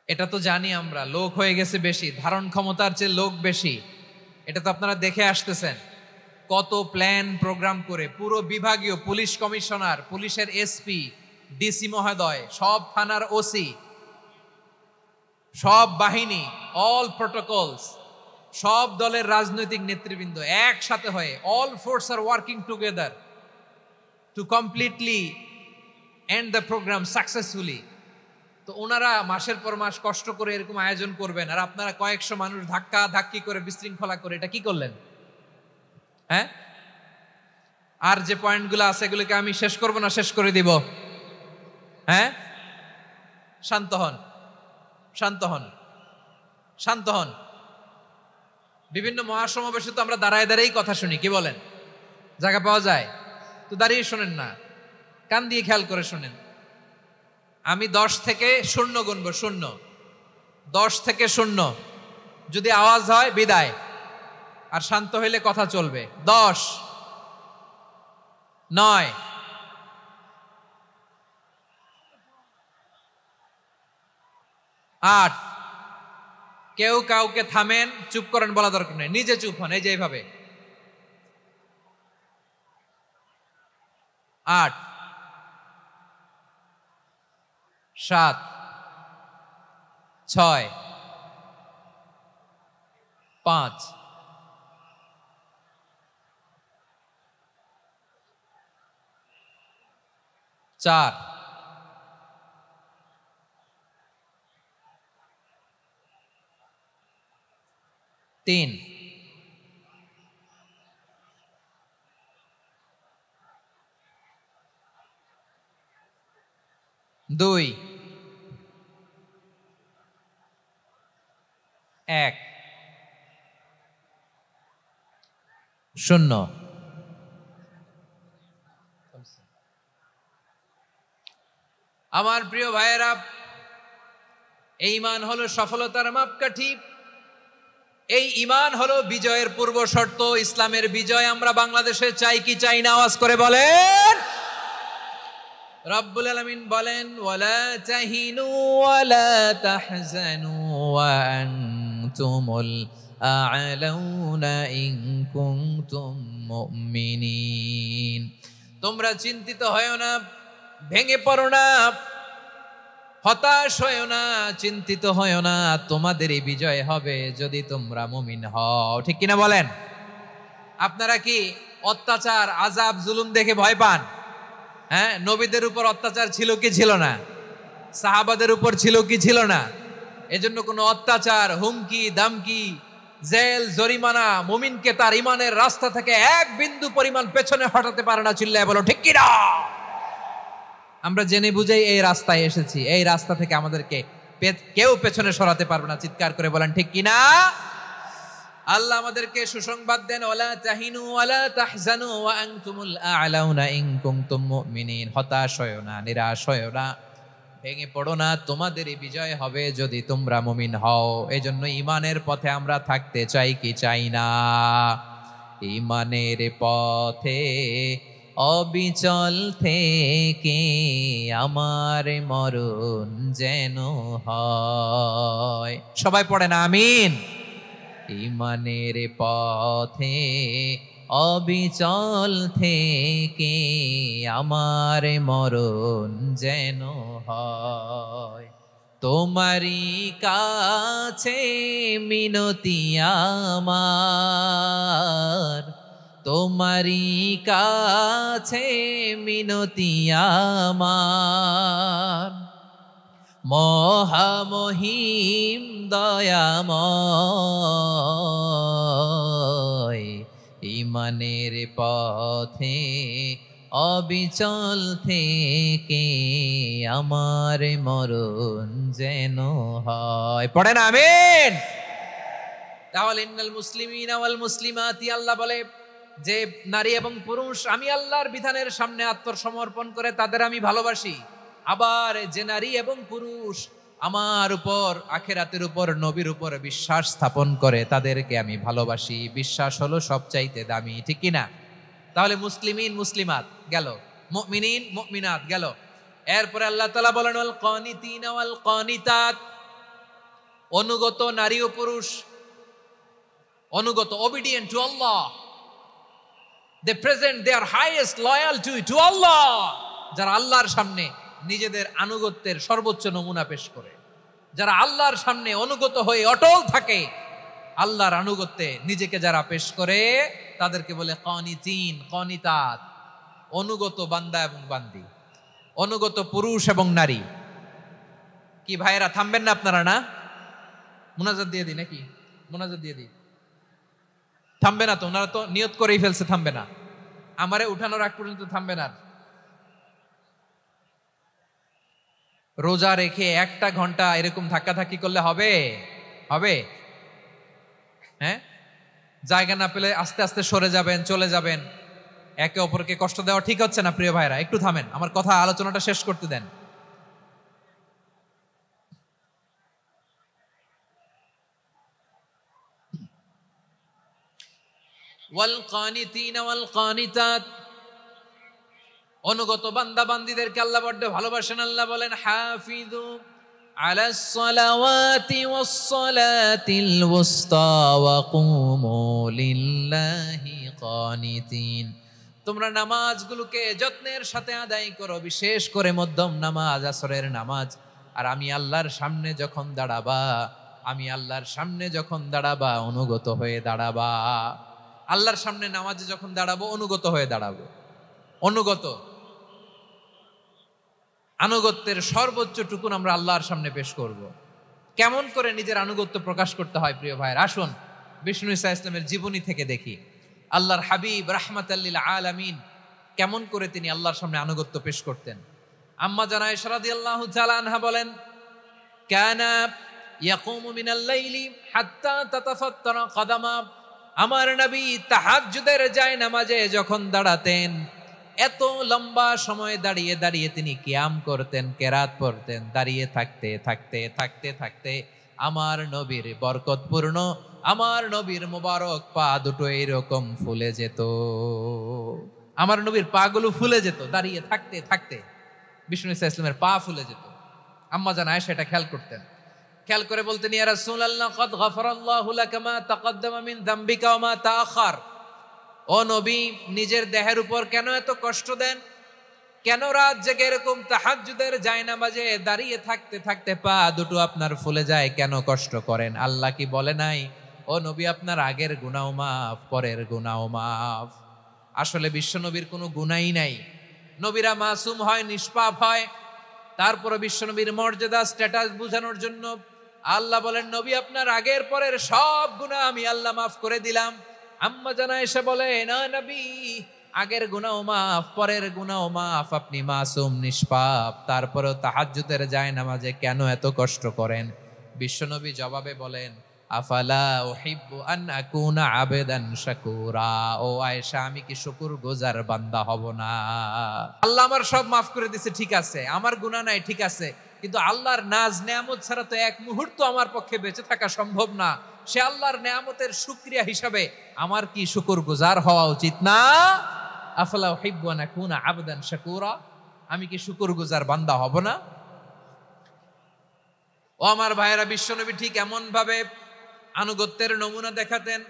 এটা তো জানি আমরা, লোক হয়ে গেছে বেশি, ধারণ ক্ষমতার চেয়ে লোক বেশি। এটা তো আপনারা দেখে আসতেছেন, কত প্ল্যান প্রোগ্রাম করে পুরো বিভাগীয় পুলিশ কমিশনার, পুলিশের এসপি, ডিসি মহোদয়, সব থানার ওসি, সব বাহিনী, অল প্রোটোকলস, সব দলের রাজনৈতিক নেতৃবৃন্দ একসাথে হয়ে, অল ফোর্স আর working together to completely end the program successfully. তো ওনারা মাসের পর মাস কষ্ট করে এরকম আয়োজন করবেন, আর আপনারা কয়েকশো মানুষ ধাক্কা ধাক্কি করে বিশৃঙ্খলা করে এটা কি করলেন? হ্যাঁ, আর যে পয়েন্টগুলো আছে এগুলোকে আমি শেষ করব না শেষ করে দিব? হ্যাঁ, শান্ত হন, শান্ত হন, শান্ত হন। বিভিন্ন মহাসমাবেশে তো আমরা দাঁড়ায় দাঁড়াই কথা শুনি, কি বলেন? জায়গা পাওয়া যায় তো দাঁড়িয়ে শোনেন না, কান দিয়ে খেয়াল করে শোনেন। আমি 10 থেকে 0 গুনবো, 0, 10 থেকে 0, যদি আওয়াজ হয় বিদায়, আর শান্ত হইলে কথা চলবে। 10, 9, 8, কেউ কাউকে থামেন, চুপ করেন বলা দরকার নেই, নিজে চুপ হন, এই যে এইভাবে। 8, 7, 6, 5, 4, 3, 2, 1, 0। আমার প্রিয় ভাইয়েরা, এই ঈমান হলো সফলতার মাপকাঠি, এই ঈমান হলো বিজয়ের পূর্ব শর্ত। ইসলামের বিজয় আমরা বাংলাদেশে চাই কি চাই না? আওয়াজ করে বলেন। রব্বুল আলামিন বলেন, ওয়ালা তাহিনু ওয়ালা তাহজানু ওয়া আনতুমুল আ'লাউনা ইন কুনতুম মুমিনিন। তোমরা চিন্তিত হয়ো না, ভেঙে পড়ো না, হতাশ হয়ো না, চিন্তিত হয়ো না, তোমাদেরই বিজয় হবে যদি তোমরা মুমিন হও। ঠিক কিনা বলেন? আপনারা কি অত্যাচার, আযাব, জুলুম দেখে ভয় পান? হ্যাঁ, নবীদের উপর অত্যাচার ছিল কি ছিল না? সাহাবাদের উপর ছিল কি ছিল না? এজন্য কোনো অত্যাচার, হুমকি, দামকি, জেল, জরিমানা মুমিনকে তার ইমানের রাস্তা থেকে এক বিন্দু পরিমাণ পেছনে হটাতে পারে না। চিল্লায় বলো ঠিক কিনা? আমরা জেনে বুঝেই এই রাস্তায় এসেছি, এই রাস্তা থেকে আমাদেরকে কেউ পেছনে সরাতে পারবে না। চিৎকার করে বলেন ঠিক কিনা? আল্লাহ আমাদেরকে সুসংবাদ দেন, ওয়ালা তাহিনু ওয়ালা তাহজানু ওয়া আনতুমুল আ'লাউনা ইন কুনতুম মুমিনিন। হতাশ হয়ো না, নিরাশ হয়ো না, ভেঙে পড়ো না, তোমাদেরই বিজয় হবে যদি তোমরা মুমিন হও। এজন্য ঈমানের পথে আমরা থাকতে চাই কি চাই না? ঈমানের পথে অবিচল থেকে আমার মরণ যেন হয়। সবাই পড়ে না আমিন? ঈমানের পথে অবিচল থেকে আমার মরণ যেন হয়। তোমারই কাছে মিনতি আমার, তোমারই কাছে মিনতি আমার, মহামহিম দয়াময়। ঈমানের পথে অবিচল থেকে আমার মরণ যেন হয়। পড়েন আমিন? তাহলে ইন্নাল মুসলিমিনা ওয়াল মুসলিমাতি, আল্লাহ বলে যে নারী এবং পুরুষ আমি আল্লাহর বিধানের সামনে আত্মসমর্পণ করে তাদের আমি ভালোবাসি। আবার যে নারী এবং পুরুষ আমার উপর, আখিরাতের উপর, নবীর উপর বিশ্বাস স্থাপন করে তাদেরকে আমি ভালোবাসি। বিশ্বাস হলো সবচাইতে দামি। ঠিক কিনা? তাহলে মুসলিমিন মুসলিমাত গেল, মুমিনিন মুমিনাত গেল। এরপরে আল্লাহ তাআলা বলেন, ওয়াল কানিতিনা ওয়াল কানিতাত, অনুগত নারী ও পুরুষ, অনুগত, obedient to Allah, they present their highest loyalty to Allah, যারা আল্লাহর সামনে নিজেদের আনুগত্যের সর্বোচ্চ নমুনা পেশ করে, যারা আল্লাহর সামনে অনুগত হয়ে অটল থাকে, আল্লাহর আনুগত্যে নিজেকে যারা পেশ করে তাদেরকে বলে কানিতিন, কানিতাত, অনুগত বান্দা এবং বান্দি, অনুগত পুরুষ এবং নারী। কি ভাইয়েরা থামবেন না আপনারা? না মুনাজাত দিয়ে দিই নাকি? মুনাজাত দিয়ে দিই। থামবে না তো? ওনারা তো নিয়ত করেই ফেলছে থামবে না। আমারে উঠানোর আগ পর্যন্ত থামবে না। রোজা রেখে 1টা ঘন্টা এরকম ধাক্কাধাক্কি করলে হবে? হবে? হ্যাঁ, জায়গা না পেলে আস্তে আস্তে সরে যাবেন, চলে যাবেন। একে অপরকে কষ্ট দেওয়া ঠিক হচ্ছে না। প্রিয় ভাইরা একটু থামেন, আমার কথা, আলোচনাটা শেষ করতে দেন। ওয়াল কানিতিনা ওয়াল কানিতাত, অনুগত বান্দা বান্দীদেরকে আল্লাহ বড় ভালোবাসেন। আল্লাহ বলেন, হাফিজু আলাস সালাওয়াতি ওয়াস সালাতিল ওয়াসতা ওয়া কুমু লিল্লাহি কানিতিন। তোমরা নামাজগুলোকে যত্নের সাথে আদায় করো, বিশেষ করে মধ্যম নামাজ, আসরের নামাজ। আর আমি আল্লাহর সামনে যখন দাঁড়াবা, আমি আল্লাহর সামনে যখন দাঁড়াবা অনুগত হয়ে দাঁড়াবা। আল্লাহর সামনে নামাজে যখন দাঁড়াবো অনুগত হয়ে দাঁড়াবো। অনুগত আনুগত্যের সর্বোচ্চ টুকুন আমরা আল্লাহর সামনে পেশ করব। কেমন করে নিজের আনুগত্য প্রকাশ করতে হয় প্রিয় ভাইয়ের, আসুন বিষ্ণু ঈসা ইসলামের জীবনী থেকে দেখি। আল্লাহর হাবিব রাহমাতাল লিল আলামিন কেমন করে তিনি আল্লাহর সামনে আনুগত্য পেশ করতেন। আম্মা জানা আয়েশা রাদিয়াল্লাহু তাআলা আনহা বলেন, কানা ইয়াকুমু মিনাল লাইলি হাত্তা তাতাফাত্তারা কদামা, আমার নবী তাহাজ্জুদের জায়নামাজে যখন দাঁড়াতেন এত লম্বা সময় দাঁড়িয়ে দাঁড়িয়ে তিনি কিয়াম করতেন, কেরাত পড়তেন। দাঁড়িয়ে থাকতে থাকতে থাকতে থাকতে আমার নবীর বরকতপূর্ণ, আমার নবীর মুবারক পা দুটো এরকম ফুলে যেত। আমার নবীর পা গুলো ফুলে যেত দাঁড়িয়ে থাকতে থাকতে। বিষ্ণু ঈসা ইসলামের পা ফুলে যেত। আম্মা জান আয়েশা এটা খেয়াল করতেন। খেয়াল করে বলতেন, ইয়া রাসূলুল্লাহ কদ গফারাল্লাহু লাকা মা তাকদ্দামা মিন যামবিকা ওয়া মা তাআখার। ও নবী, নিজের দেহের উপর কেন এত কষ্ট দেন? কেন রাত জেগে এরকম তাহাজ্জুদের জায়নামাজে দাঁড়িয়ে থাকতে থাকতে পা দুটো আপনার ফুলে যায়, কেন কষ্ট করেন? আল্লাহ কি বলে নাই, ও নবী আপনার আগের গুনাহ মাফ, পরের গুনাহ মাফ? আসলে বিশ্ব নবীর কোনো গুনাহই নাই। নবীরা মাসুম হয়, নিষ্পাপ হয়। তারপরে বিশ্ব নবীর মর্যাদা স্ট্যাটাস বোঝানোর জন্য আল্লাহ বলেন, নবী আপনার আগের পরের সব গুনাহ আমি আল্লাহ মাফ করে দিলাম। আম্মা জানা এসে বলে, না নবী, আগের গুনাহ মাফ, পরের গুনাহ মাফ, আপনি মাসুম নিষ্পাপ, তারপরেও তাহাজ্জুদের জায়নামাজে কেন এত কষ্ট করেন? বিশ্বনবী জবাবে বলেন, আফালা উহিব্বু আন আকুনা আবেদান শাকুরা। ও আয়েশা, আমি কি শুকরগুজার বান্দা হব না? আল্লাহ আমার সব মাফ করে দিয়েছে, ঠিক আছে, আমার গুনাহ নাই, ঠিক আছে, কিন্তু আল্লাহর নাজ নেয়ামত ছাড়া তো এক মুহূর্ত আমার পক্ষে বেঁচে থাকা সম্ভব না। সে আল্লাহর নেয়ামতের শুকরিয়া হিসাবে আমার কি শুকরগুজার হওয়া উচিত না? আফালা উহিব্বু আন আকুনা আবদান শাকুরা, আমি কি শুকরগুজার বান্দা হব না? ও আমার ভাইয়েরা, বিশ্বনবী ঠিক এমন ভাবে আনুগত্যের নমুনা দেখাতেন।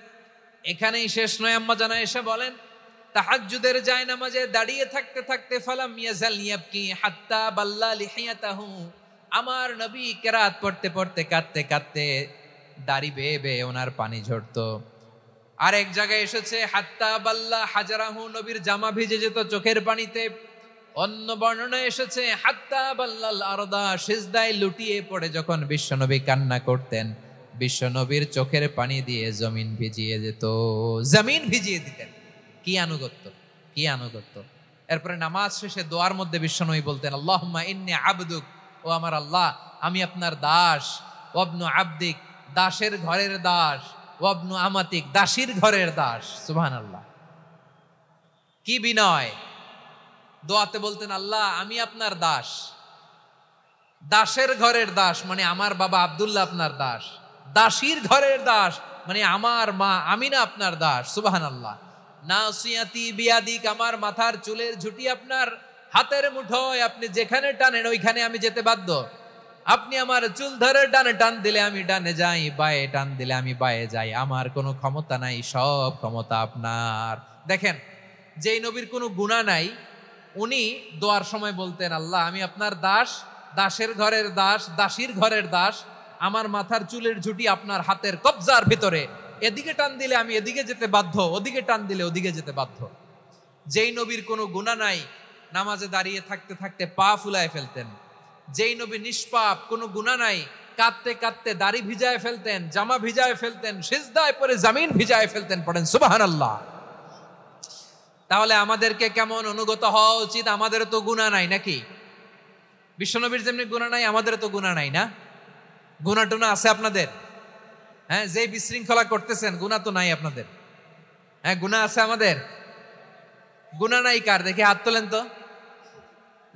এখানেই শেষ নয়, আম্মা জানা এসে বলেন, তাহাজ্জুদের জায়নামাজে দাঁড়িয়ে থাকতে থাকতে ফালাম ইয়াজাল ইয়াবকি হাত্তা বাল্লা লিহিয়াতাহু, আমার নবী কেরাত পড়তে পড়তে কাঁদতে কাঁদতে দাড়ি বেয়ে বেয়ে ওনার পানি ঝরতো। আর এক জায়গায় এসেছে হাত্তা বাল্লা হাজারাহু, নবীর জামা ভিজে যেত চোখের পানিতে। অন্য বর্ণনায় এসেছে হাত্তা বাল্লাল আরদা, সিজদায় লুটিয়ে পড়ে যখন বিশ্বনবী কান্না করতেন, বিশ্বনবীর চোখের পানি দিয়ে জমিন ভিজিয়ে যেত, জমিন ভিজিয়ে দিতেন। কি আনুগত্য, কি আনুগত্য! এরপরে নামাজ শেষে দোয়ার মধ্যে বিশ্বনবী বলতেন, আল্লাহুম্মা ইন্নী আবদুক, ও আমার আল্লাহ, আমি আপনার দাস। ওয়াবনু আবদিক, দাসের ঘরের দাস। ওয়াবনু আমাতিক, দাসীর ঘরের দাস। সুবহানাল্লাহ, কি বিনয়! দোয়াতে বলতেন, আল্লাহ আমি আপনার দাস। দাসের ঘরের দাস মানে আমার বাবা আব্দুল্লাহ আপনার দাস। দাসীর ঘরের দাস মানে আমার মা আমিনা আপনার দাস। সুবহানাল্লাহ। নাসিয়াতি বিয়াদিক, আমার মাথার চুলের ঝুঁটি আপনার হাতের মুঠোয়, আপনি যেখানে টানেন ওইখানে আমি যেতে বাধ্য। আপনি আমার চুল ধরে ডানে টান দিলে আমি ডানে যাই, বায়ে টান দিলে আমি বায়ে যাই। আমার কোনো ক্ষমতা নাই, সব ক্ষমতা আপনার। দেখেন, যেই নবীর কোনো গুনাহ নাই, উনি দোয়ার সময় বলতেন, আল্লাহ আমি আপনার দাস, দাসের ঘরের দাস, দাসীর ঘরের দাস। আমার মাথার চুলের ঝুঁটি আপনার হাতের কবজার ভিতরে, এদিকে টান দিলে আমি এদিকে যেতে বাধ্য, ওদিকে টান দিলে ওদিকে যেতে বাধ্য। যেই নবীর কোনো গুনাহ নাই, নামাজে দাঁড়িয়ে থাকতে থাকতে পা ফুলায় ফেলতেন। যেই নবী নিষ্পাপ, কোনো গুনাহ নাই, কাঁদতে কাঁদতে দাড়ি ভিজায় ফেলতেন, জামা ভিজায় ফেলতেন, সিজদায় পরে জমিন ভিজায় ফেলতেন। পড়েন সুবহানাল্লাহ। তাহলে আমাদেরকে কেমন অনুগত হওয়া উচিত? আমাদের তো গুনাহ নাই নাকি? বিশ্বনবীর যেমনি গুনাহ নাই, আমাদের তো গুনাহ নাই না? গুনাহ টুনা আছে আপনাদের? হ্যাঁ, যে বিশৃঙ্খলা করতেছেন, গুনাহ তো নাই আপনাদের? হ্যাঁ, গুনাহ আছে আমাদের? গুনাহ নাই কার? দেখে হাত তোলেন তো,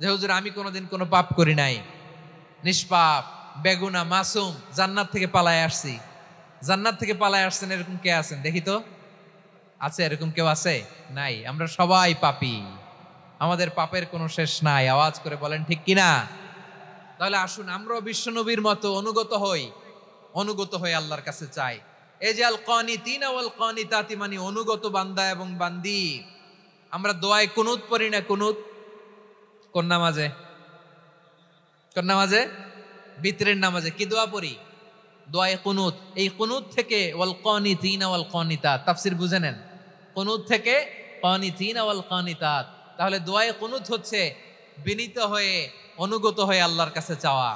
যে হুজুর আমি কোনোদিন কোনো পাপ করি নাই, নিষ্পাপ, বেগুনা, মাসুম, জান্নাত থেকে পালায় আসছি। জান্নাত থেকে পালায় আসছেন এরকম কে আছেন দেখি তো? আছে এরকম কেউ? আছে? নাই। আমরা সবাই পাপী, আমাদের পাপের কোনো শেষ নাই। আওয়াজ করে বলেন ঠিক কিনা? তাহলে আসুন আমরাও বিশ্বনবীর মতো অনুগত হই, অনুগত হয়ে আল্লাহর কাছে চাই। এই যে আল কানিতিনা ওয়াল কানিতাতি, মানে অনুগত বান্দা এবং বান্দি। আমরা দোয়ায় কুনুত পড়ি না? কুনুত কোন নামাজে? কোন নামাজে? বিতরের নামাজে কি দোয়া পড়ি? দোয়ায়ে কুনুত। এই কুনুত থেকে ওয়াল কানিতিনা ওয়াল কানিতাত, তাফসীর বুঝে নেন। কুনুত থেকে কানিতিনা ওয়াল কানিতাত। তাহলে দোয়ায়ে কুনুত হচ্ছে বিনীত হয়ে অনুগত হয়ে আল্লাহর কাছে চাওয়া।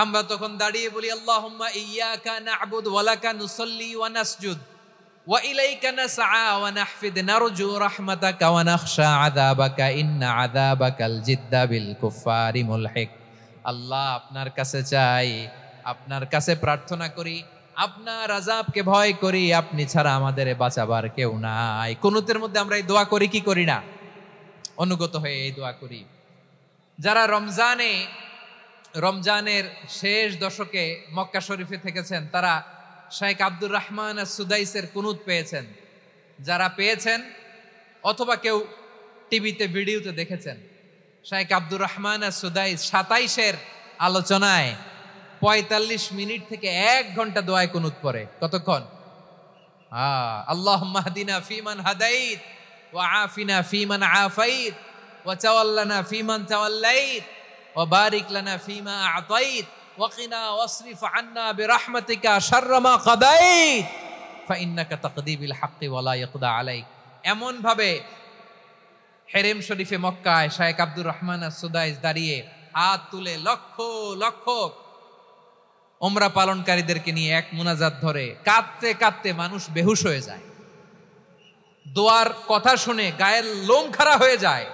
আমরা তখন দাঁড়িয়ে বলি আল্লাহুম্মা ইয়্যাকা না'বুদু ওয়া লাকা নুসাল্লি ওয়া নাসজুদ ওয়া ইলাইকা নাসআ ওয়া নাহফিদ নারজু রাহমাতাকা ওয়া নাখশা আযাবাকা ইন্না আযাবাকাল জিদ্দা বিল কুফফারি মুলহিক। আল্লাহ, আপনার কাছে চাই, আপনার কাছে প্রার্থনা করি, আপনার আযাবকে ভয় করি, আপনি ছাড়া আমাদের বাঁচাবার কেউ নাই। কুনুতের মধ্যে আমরা এই দোয়া করি কি করি না? অনুগত হয়ে এই দোয়া করি। যারা রমজানের শেষ দশকে মক্কা শরীফে থেকেছেন তারা শেখ আব্দুর রহমান সুদাইসের কুনুত পেয়েছেন। যারা পেয়েছেন অথবা কেউ টিভিতে ভিডিওতে দেখেছেন, শেখ আব্দুর রহমান সুদাইস 27-এর আলোচনায় 45 মিনিট থেকে 1 ঘন্টা দোয়ায় কুনুত পড়ে। কতক্ষণ? আল্লাহুম্মা হদিনা ফিমান হাদাইত ওয়া আফিনা ফিমান আফাইত ওয়া তাওয়াল্লানা ফিমান তাওয়াল্লাইত ওয়া বারিক লানা ফিমা আ'তাইত ওয়া কিনা ওয়াসরিফ আন্না বিরহমাতিকা শাররা মা কাদাইত ফাইন্নাকা তাকদি বিল হাক্কি ওয়া লা ইয়াকদা আলাইক। এমন ভাবে হেরেম শরীফে মক্কায় শেখ আব্দুর রহমান সুদাইস দাঁড়িয়ে হাত তুলে লক্ষ লক্ষ উমরা পালনকারীদেরকে নিয়ে এক মুনাজাত ধরে কাঁদতে কাঁদতে মানুষ বেহুশ হয়ে যায়। দোয়ার কথা শুনে গায়ের লোম খাড়া হয়ে যায়,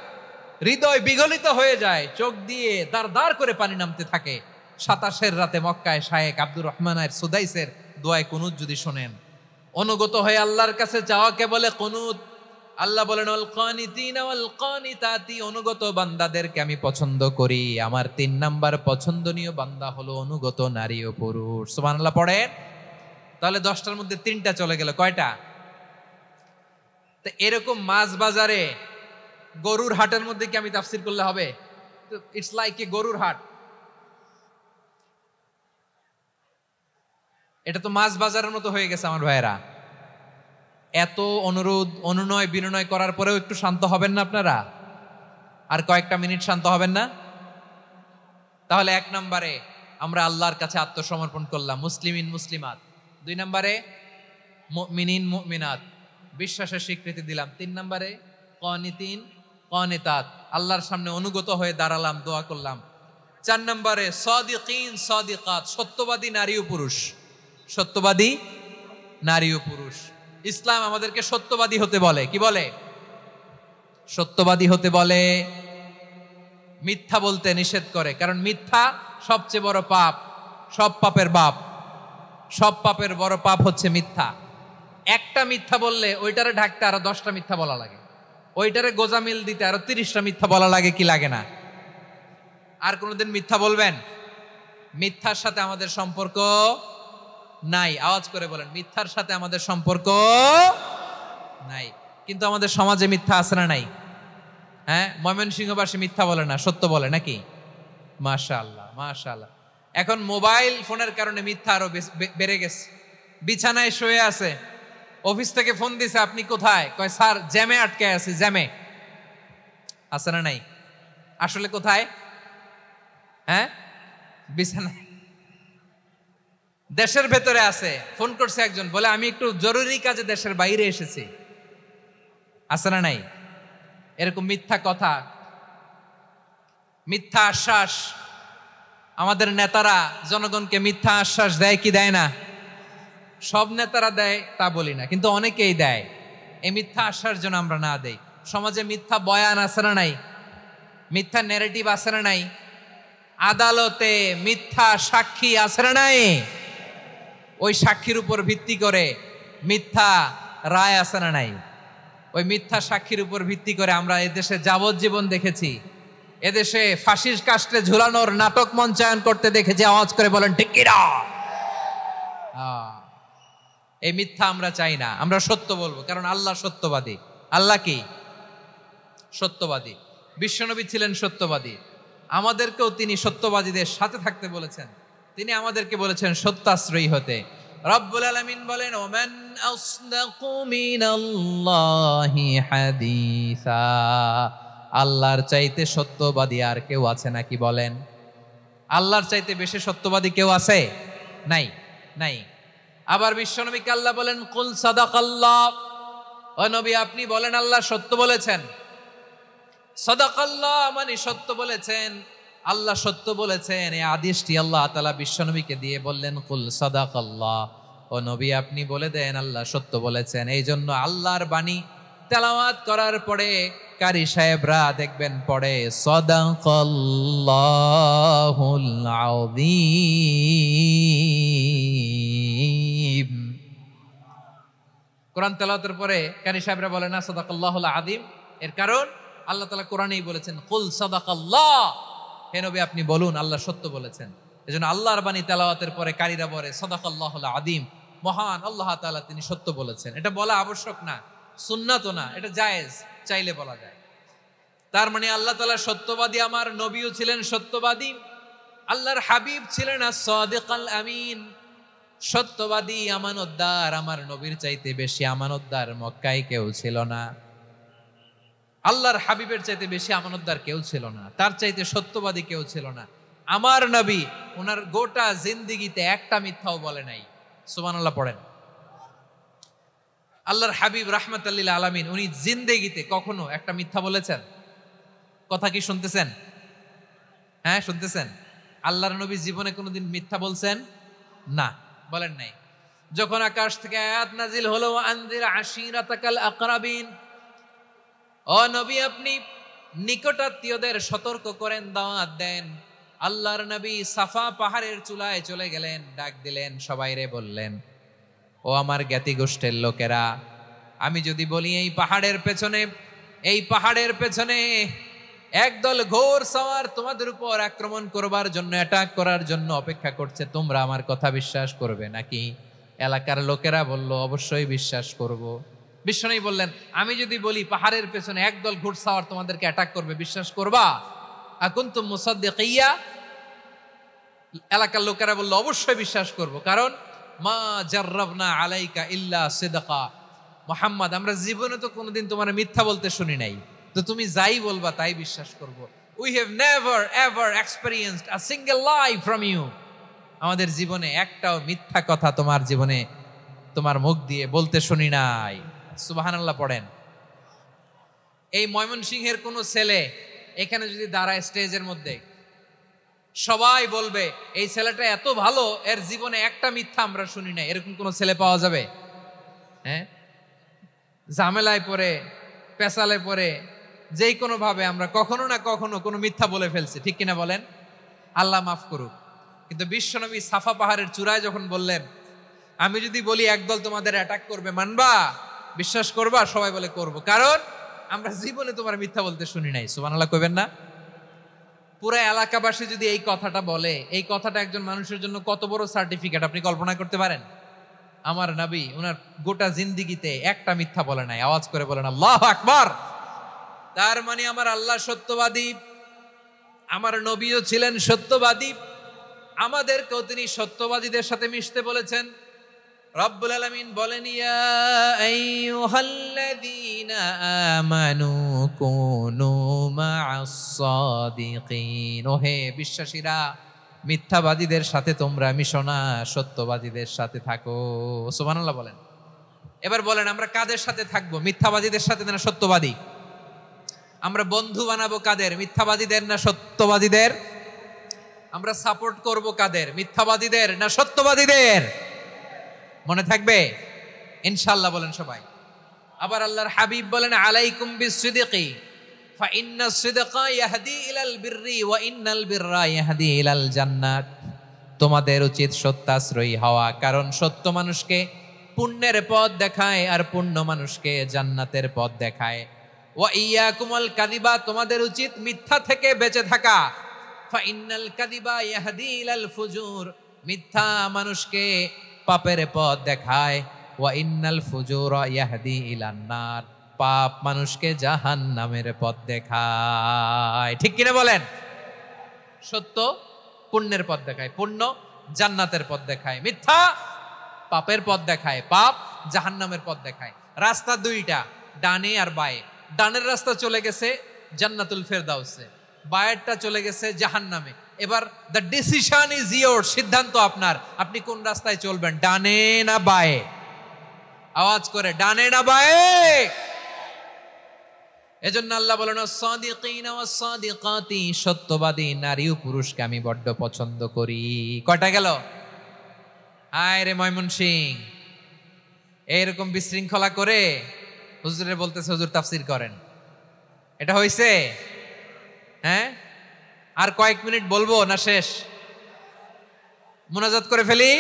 হৃদয় বিগলিত হয়ে যায়, চোখ দিয়ে দাঁড় দাঁড় করে পানি নামতে থাকে। 27-এর রাতে মক্কায় শেখ আব্দুর রহমান সুদাইসের দোয়ায় কুনুত যদি শোনেন, অনুগত হয়ে আল্লাহর কাছে চাওয়াকে বলে কুনুত। আল্লাহ বলেন আল কানিতিনা ওয়াল কানিতাতি, অনুগত বান্দাদেরকে আমি পছন্দ করি। আমার 3 নাম্বার পছন্দনীয় বান্দা হলো অনুগত নারী ও পুরুষ। সুবহানাল্লাহ পড়েন। তাহলে 10টার মধ্যে 3টা চলে গেল। কয়টা? তো এরকম মাছ বাজারে গরুর হাটের মধ্যে কি আমি তাফসীর করলে হবে? ইটস লাইক এ গরুর হাট। এটা তো মাছ বাজারের মতো হয়ে গেছে আমার ভাইয়েরা। এত অনুরোধ অনুনয় বিনয় করার পরেও একটু শান্ত হবেন না আপনারা? আর কয়েকটা মিনিট শান্ত হবেন না? তাহলে 1 নম্বরে আমরা আল্লাহর কাছে আত্মসমর্পণ করলাম, মুসলিমিন মুসলিমাত। 2 নম্বরে মুমিনিন মুমিনাত, বিশ্বাসের স্বীকৃতি দিলাম। 3 নম্বরে কানিতিন কানিতাত, আল্লাহর সামনে অনুগত হয়ে দাঁড়ালাম, দোয়া করলাম। 4 নম্বরে সাদিকিন সাদিকাত, সত্যবাদী নারী ও পুরুষ। সত্যবাদী নারী ও পুরুষ। ইসলাম আমাদেরকে সত্যবাদী হতে বলে। কি বলে? সত্যবাদী হতে বলে, মিথ্যা বলতে নিষেধ করে। কারণ মিথ্যা সবচেয়ে বড় পাপ, সব পাপের বাপ। সব পাপের বড় পাপ হচ্ছে মিথ্যা। একটা মিথ্যা বললে ওইটারে ঢাকতে আরো 10টা মিথ্যা বলা লাগে, ওইটারে গোজামিল দিতে আরো 30টা মিথ্যা বলা লাগে। কি লাগে না? আর কোনোদিন মিথ্যা বলবেন? মিথ্যার সাথে আমাদের সম্পর্ক নাই। আওয়াজ করে বলেন, মিথ্যার সাথে আমাদের সম্পর্ক নাই। কিন্তু আমাদের সমাজে মিথ্যা আছে না নাই? হ্যাঁ, ময়মনসিংহবাসী মিথ্যা বলে না, সত্য বলে নাকি? মাশাআল্লাহ মাশাআল্লাহ। এখন মোবাইল ফোনের কারণে মিথ্যা আরো বেড়ে গেছে। বিছানায় শুয়ে আছে, অফিস থেকে ফোন দিছে, আপনি কোথায়? কয় স্যার জ্যামে আটকে আছি। জ্যামে আছে না নাই? আসলে কোথায়? হ্যাঁ, বিছানায়। দেশের ভেতরে আছে, ফোন করছে একজন, বলে আমি একটু জরুরি কাজে দেশের বাইরে এসেছি। আছে না নাই? এরকম মিথ্যা কথা, মিথ্যা আশ্বাস। আমাদের নেতারা জনগণকে মিথ্যা আশ্বাস দেয় কি দেয় না? সব নেতারা দেয় তা বলি না, কিন্তু অনেকেই দেয়। এই মিথ্যা আশ্বাস যেন আমরা না দেই। সমাজে মিথ্যা বয়ান আছে না নাই? মিথ্যা ন্যারেটিভ আছে না নাই? আদালতে মিথ্যা সাক্ষী আছে না নাই? ওই সাক্ষীর উপর ভিত্তি করে মিথ্যা রায় আছে না নাই? ওই মিথ্যা সাক্ষীর উপর ভিত্তি করে আমরা এদেশে যাবজ্জীবন দেখেছি, এদেশে ফাঁসির কাস্টে ঝুলানোর নাটক মঞ্চায়ন করতে দেখেছি। আওয়াজ করে বলেন ঠিক কি না? এই মিথ্যা আমরা চাই না, আমরা সত্য বলবো, কারণ আল্লাহ সত্যবাদী। আল্লাহ কি? সত্যবাদী। বিশ্বনবী ছিলেন সত্যবাদী, আমাদেরকেও তিনি সত্যবাদীদের সাথে থাকতে বলেছেন। তিনি আমাদেরকে বলেছেন সত্যাশ্রয়ী হতে। রব্বুল আলামিন বলেন ওমান আসদাকু মিনাল্লাহি হাদিসা, আল্লাহর চাইতে সত্যবাদী আর কেউ আছে নাকি বলেন? আল্লাহর চাইতে বেশি সত্যবাদী কেউ আছে? নাই, নাই। আবার বিশ্বনবীকে আল্লাহ বলেন কুল সাদাকাল্লাহ, ও নবী আপনি বলেন আল্লাহ সত্য বলেছেন। সাদাকাল্লাহ মানে সত্য বলেছেন। আল্লাহ সত্য বলেছেন, এই আদেশটি আল্লাহ তাআলা বিশ্বনবীকে দিয়ে বললেন, কুল সাদাকাল্লাহ, ও নবী আপনি বলে দেন আল্লাহ সত্য বলেছেন। এই জন্য আল্লাহর বাণী তেলাওয়াত করার পরে কারি সাহেবরা দেখবেন পড়ে সাদাকাল্লাহুল আযীম। কোরআন তেলাওয়াতের পরে কারি সাহেবরা বলে না সাদাকাল্লাহুল আযীম, এর কারণ আল্লাহ তাআলা কোরআনেই বলেছেন কুল সাদাকাল্লাহ, হে নবী আপনি বলুন আল্লাহ সত্য বলেছেন। এজন্য আল্লাহর বাণী তেলাওয়াতের পরে কারীরা বলে সাদাকাল্লাহুল আযীম, মহান আল্লাহ তাআলা তিনি সত্য বলেছেন। এটা বলা আবশ্যক না, সুন্নাতও না, এটা জায়েজ, চাইলে বলা যায়। তার মানে আল্লাহ তাআলা সত্যবাদী, আমার নবীও ছিলেন সত্যবাদী, আল্লাহর হাবিব ছিলেন as-সাদিকাল আমিন, সত্যবাদী আমানতদার। আমার নবীর চাইতে বেশি আমানতদার মক্কায় কেউ ছিল না, আল্লাহর হাবিবের চাইতে বেশি আমানতদার কেউ ছিল না, তার চাইতে সত্যবাদী কেউ ছিল না। আমার নবী ওনার গোটা জিন্দেগিতে একটা মিথ্যাও বলে নাই। সুবহানাল্লাহ পড়েন। আল্লাহর হাবিব রাহমাতাল লিল আলামিন উনি জিন্দেগিতে কখনো একটা মিথ্যা বলেছেন? কথা কি শুনতেছেন? হ্যাঁ শুনতেছেন? আল্লাহর নবী জীবনে কোনোদিন মিথ্যা বলছেন? না, বলেন নাই। যখন আকাশ থেকে আয়াত নাজিল হলো আনজির আশিরাতাকাল আকরাবিন, ও নবী আপনি নিকটাত্মীয়দের সতর্ক করেন, দাওয়াত দেন। আল্লাহর নবী সাফা পাহাড়ের চূড়ায় চলে গেলেন, ডাক দিলেন, সবাইরে বললেন, ও আমার জ্ঞাতি গোষ্ঠের লোকেরা, আমি যদি বলি এই পাহাড়ের পেছনে একদল ঘোর সওয়ার তোমাদের উপর আক্রমণ করবার জন্য, অ্যাটাক করার জন্য অপেক্ষা করছে, তোমরা আমার কথা বিশ্বাস করবে নাকি? এলাকার লোকেরা বলল অবশ্যই বিশ্বাস করব। বিশ্বনবী বললেন, আমি যদি বলি পাহাড়ের পেছনে একদল ঘোড়সাওয়ার তোমাদেরকে অ্যাটাক করবে, বিশ্বাস করবা? আকুনতুম মুসাদ্দিকিয়া? এলাকার লোকেরা বলল অবশ্যই বিশ্বাস করব, কারণ মা জাররাবনা আলাইকা ইল্লা সিদকা, মুহাম্মদ আমরা জীবনে তো কোনোদিন তোমার মিথ্যা বলতে শুনি নাই, তো তুমি যাই বলবা তাই বিশ্বাস করব। We have never ever experienced a single lie from you, আমাদের জীবনে একটাও মিথ্যা কথা তোমার জীবনে তোমার মুখ দিয়ে বলতে শুনি নাই। সুবহানাল্লাহ পড়েন। এই ময়মনসিংহের কোন ছেলে এখানে যদি দাঁড়ায় স্টেজের মধ্যে, সবাই বলবে এই ছেলেটা এত ভালো, এর জীবনে একটা মিথ্যা আমরা শুনি নাই। এরকম কোন ছেলে পাওয়া যাবে? হ্যাঁ, ঝামেলায় পড়ে, পেশালে পড়ে, যেই কোনো ভাবে আমরা কখনো না কখনো কোনো মিথ্যা বলে ফেলছি, ঠিক কিনা বলেন? আল্লাহ মাফ করুক। কিন্তু বিশ্বনবী সাফা পাহাড়ের চূড়ায় যখন বললেন, আমি যদি বলি একদল তোমাদের অ্যাটাক করবে, মানবা? বিশ্বাস করবা? সবাই বলে করব, কারণ আমরা জীবনে তোমার মিথ্যা বলতে শুনি নাই। সুবহানাল্লাহ কইবেন না? পুরো এলাকাবাসী যদি এই কথাটা বলে, এই কথাটা একজন মানুষের জন্য কত বড় সার্টিফিকেট আপনি কল্পনা করতে পারেন? আমার নবী ওনার গোটা জিন্দেগিতে একটা মিথ্যা বলে নাই। আওয়াজ করে বলেন আল্লাহু আকবার। তার মানে আমার আল্লাহ সত্যবাদী, আমার নবীও ছিলেন সত্যবাদী, আমাদেরকেও তিনি সত্যবাদীদের সাথে মিশতে বলেছেন। রব্বুল আলামিন বলেন, ইয়া আইয়ুহাল্লাযীনা আমানু কুনু মা'আস সাদিকিন, ওহে বিশ্বাসীরা মিথ্যাবাদীদের সাথে তোমরা মিশো না, সত্যবাদীদের সাথে থাকো। সুবহানাল্লাহ বলেন। এবার বলেন আমরা কাদের সাথে থাকবো? মিথ্যাবাদীদের সাথে না সত্যবাদী? আমরা বন্ধু বানাবো কাদের? মিথ্যাবাদীদের না সত্যবাদীদের? আমরা সাপোর্ট করব কাদের? মিথ্যাবাদীদের না সত্যবাদীদের? মনে থাকবে ইনশাআল্লাহ বলেন সবাই। আবার আল্লাহর হাবিব বলেন, আলাইকুম বিসসিদকি ফা ইন্নাস সিদকা ইয়াহদি ইলাল বিররি ওয়া ইন্নাল বিররা ইয়াহদি ইলাল জান্নাত। তোমাদের উচিত সত্যাশ্রয়ী হওয়া, কারণ সত্য মানুষকে পুণ্যের পথ দেখায় আর পুণ্য মানুষকে জান্নাতের পথ দেখায়। ওয়া ইয়াকুমুল কাযিবা, তোমাদের উচিত মিথ্যা থেকে বেঁচে থাকা। ফা ইন্নাল কাযিবা ইয়াহদি ইলাল ফুজুর, মিথ্যা মানুষকে পাপের পথ দেখায়। ওয়া ইন্নাল ফুজুরা ইয়াহদি ইলান নার, পাপ মানুষকে জাহান্নামের পথ দেখায়। ঠিক কিনা বলেন? সত্য পুণ্যের পথ দেখায়, পুণ্য জান্নাতের পথ দেখায়, মিথ্যা পাপের পথ দেখায়, পাপ জাহান্নামের পথ দেখায়। রাস্তা দুইটা, ডানে আর বায়ে। ডানের রাস্তা চলে গেছে জান্নাতুল ফেরদাউসে, বায়েরটা চলে গেছে জাহান্নামে। এবার দ্য ডিসিশন ইজ ইয়োর, সিদ্ধান্ত আপনার, আপনি কোন রাস্তায় চলবেন, ডানে না বায়ে? আওয়াজ করে, ডানে না বায়ে? এজন্য আল্লাহ বলেন সাদিকিনা ওয়াস সাদিকাতি, সত্যবাদী নারী ও পুরুষকে আমি বড্ড পছন্দ করি। কয়টা গেল? আয় রে ময়মনসিং, এরকম বিশৃঙ্খলা করে হুজুরে বলতেছে হুজুর তাফসীর করেন, এটা হইছে? হ্যাঁ, আর কয়েক মিনিট বলবো না শেষ? মুনাজাত করে ফেলি।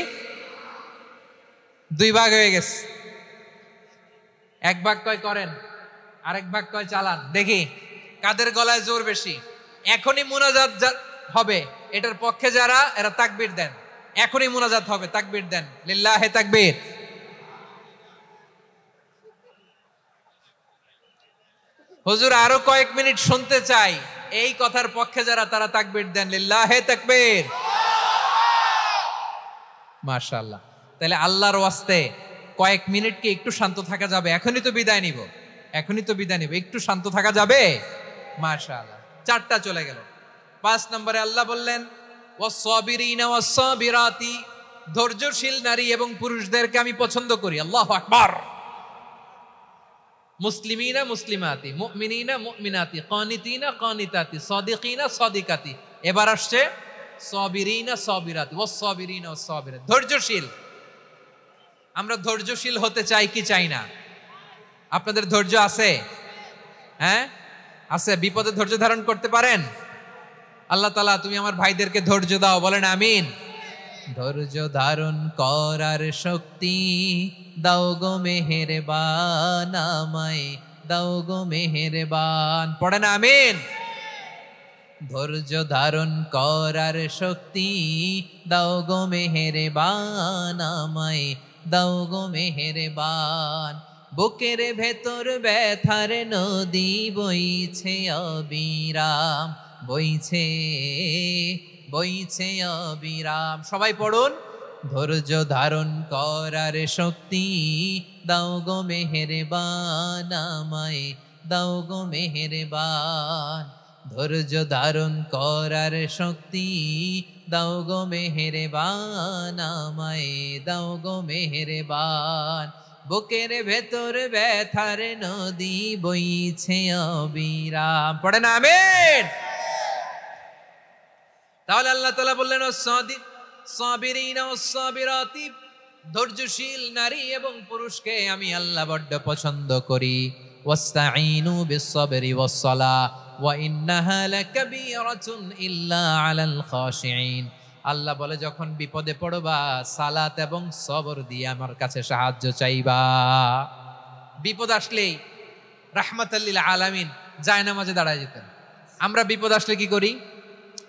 দুই ভাগ হয়ে গেছে, এক ভাগ কয় করেন, আরেক ভাগ কয় চালান। দেখি কাদের গলায় জোর বেশি। এখনই মুনাজাত হবে, এটার পক্ষে যারা এরা তাকবীর দেন। এখনই মুনাজাত হবে, তাকবীর দেন, লিল্লাহে তাকবীর। হুজুর আরো কয়েক মিনিট শুনতে চাই, এই কথার পক্ষে যারা তারা তাকবীর দেন, লিল্লাহে তাকবীর। মাশাআল্লাহ। তাহলে আল্লাহর ওয়াস্তে কয়েক মিনিট কি একটু শান্ত থাকা যাবে? এখনই তো বিদায় নিব, এখনই তো বিদায় নিব, একটু শান্ত থাকা যাবে? মাশাআল্লাহ। 4টা চলে গেল। 5 নম্বরে আল্লাহ বললেন ওয়াস-সাবিরিনা ওয়াস-সাবিরাতি, ধৈর্যশীল নারী এবং পুরুষদেরকে আমি পছন্দ করি। আল্লাহু আকবার। মুসলিমিনা মুসলিমাতি, মুমিনিনা মুমিনাতি, কানিতিনা কানিতাতি, সাদিকিনা সাদিকাতি। এবার আসছে সাবিরিনা সাবিরাতি, ওয়াস-সাবিরিনা ওয়াস-সাবিরাত, ধৈর্যশীল। আমরা ধৈর্যশীল হতে চাই কি চাই না? আপনাদের ধৈর্য আছে? হ্যাঁ আছে। বিপদে ধৈর্য ধারণ করতে পারেন? আল্লাহ তাআলা তুমি আমার ভাইদেরকে ধৈর্য দাও, বলেন আমিন। ধৈর্য ধারণ করার শক্তি দাও গো মেহেরবান, আমায় দাও গো মেহেরবান, পড়েন আমিন। ধৈর্য ধারণ করার শক্তি দাও গো মেহেরবান, আমায় দাও গো মেহেরবান। বুকের ভেতর ব্যথার নদী বইছে অবিরাম, বইছে বইছে অবিরাম। সবাই পড়ুন, ধৈর্য ধারণ করার শক্তি দাও গো মেহেরবান, আমায় দাও গো মেহেরবান। ধৈর্য ধারণ করার শক্তি দাও গো মেহেরবান, আমায় দাও গো মেহেরবান। বুকের ভেতর ব্যথার নদী বইছে অবিরাম, পড়েন আমিন। তাহলে আল্লাহ তাআলা বললেন সাবিরিনা ওয়াস-সাবিরাতি, ধৈর্যশীল নারী এবং পুরুষকে আমি আল্লাহ বড্ড পছন্দ করি। ওয়াস্তাঈনু বিস-সাবরি ওয়াস-সালাহ ওয়া ইন্নাহা লাকাবীরাতুন ইল্লা আলাল খাশিঈন। আল্লাহ বলে যখন বিপদে পড়বা সালাত এবং সবর দিয়ে আমার কাছে সাহায্য চাইবা। বিপদ আসলেই রাহমাতাল লিল আলামিন জায়নামাজে দাঁড়ায় যেতেন। আমরা বিপদ আসলে কি করি?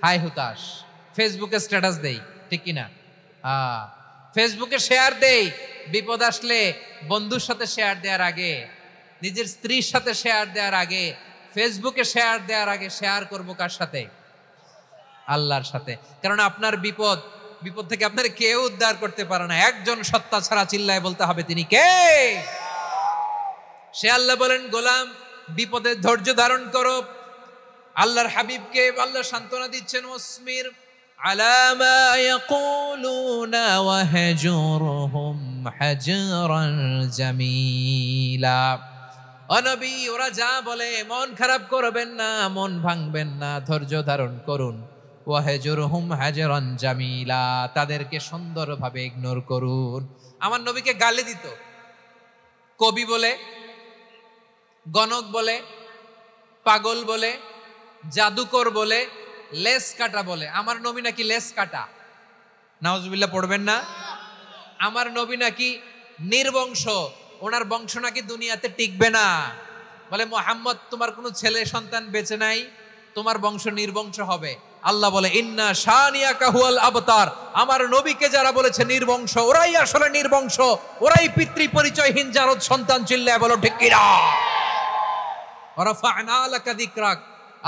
হাই হুতাশ, ফেসবুকে স্ট্যাটাস দেই, ঠিক কিনা? ফেসবুকে শেয়ার দেই। বিপদ আসলে বন্ধুর সাথে শেয়ার দেওয়ার আগে, নিজের স্ত্রীর সাথে শেয়ার দেওয়ার আগে, ফেসবুকে শেয়ার দেওয়ার আগে শেয়ার করবো কার সাথে? আল্লাহর সাথে। কারণ আপনার বিপদ থেকে আপনার কেউ উদ্ধার করতে পারে না, একজন সত্তা ছাড়া। চিল্লায় বলতে হবে তিনি কে? সে আল্লাহ। বলেন গোলাম বিপদে ধৈর্য ধারণ করো। আল্লাহর হাবিবকে আল্লাহ সান্ত্বনা দিচ্ছেন, ওয়াসমির আলা মা ইয়াকুলুনা ওয়াহজুরহুম হাজরান জামিলা। ও নবী, ওরা যা বলে মন খারাপ করবেন না, মন ভাঙবেন না, ধৈর্য ধারণ করুন। ওয়াহজুরহুম হাজরান জামিলা, তাদেরকে সুন্দরভাবে ইগনোর করুন। আমার নবীকে গালি দিত কবি বলে, গণক বলে, পাগল বলে, জাদুকর বলে, লেস কাটা বলে। আমার নবী নাকি লেস কাটা, নাউজুবিল্লাহ পড়বেন না। আমার নবী নাকি নির্বংশ, ওনার বংশ নাকি দুনিয়াতে টিকবে না। বলে মুহাম্মদ তোমার কোনো ছেলে সন্তান বেঁচে নাই, তোমার বংশ নির্বংশ হবে। আল্লাহ বলে ইন্না শানিয়াকা হুয়াল আবতার। আমার নবীকে যারা বলেছে নির্বংশ, ওরাই আসলে নির্বংশ, ওরাই পিতৃ পরিচয়হীন জারদ সন্তান। চিল্লায় বলো ঠিক কিনা? রাফা'না লাকা যিকরাক।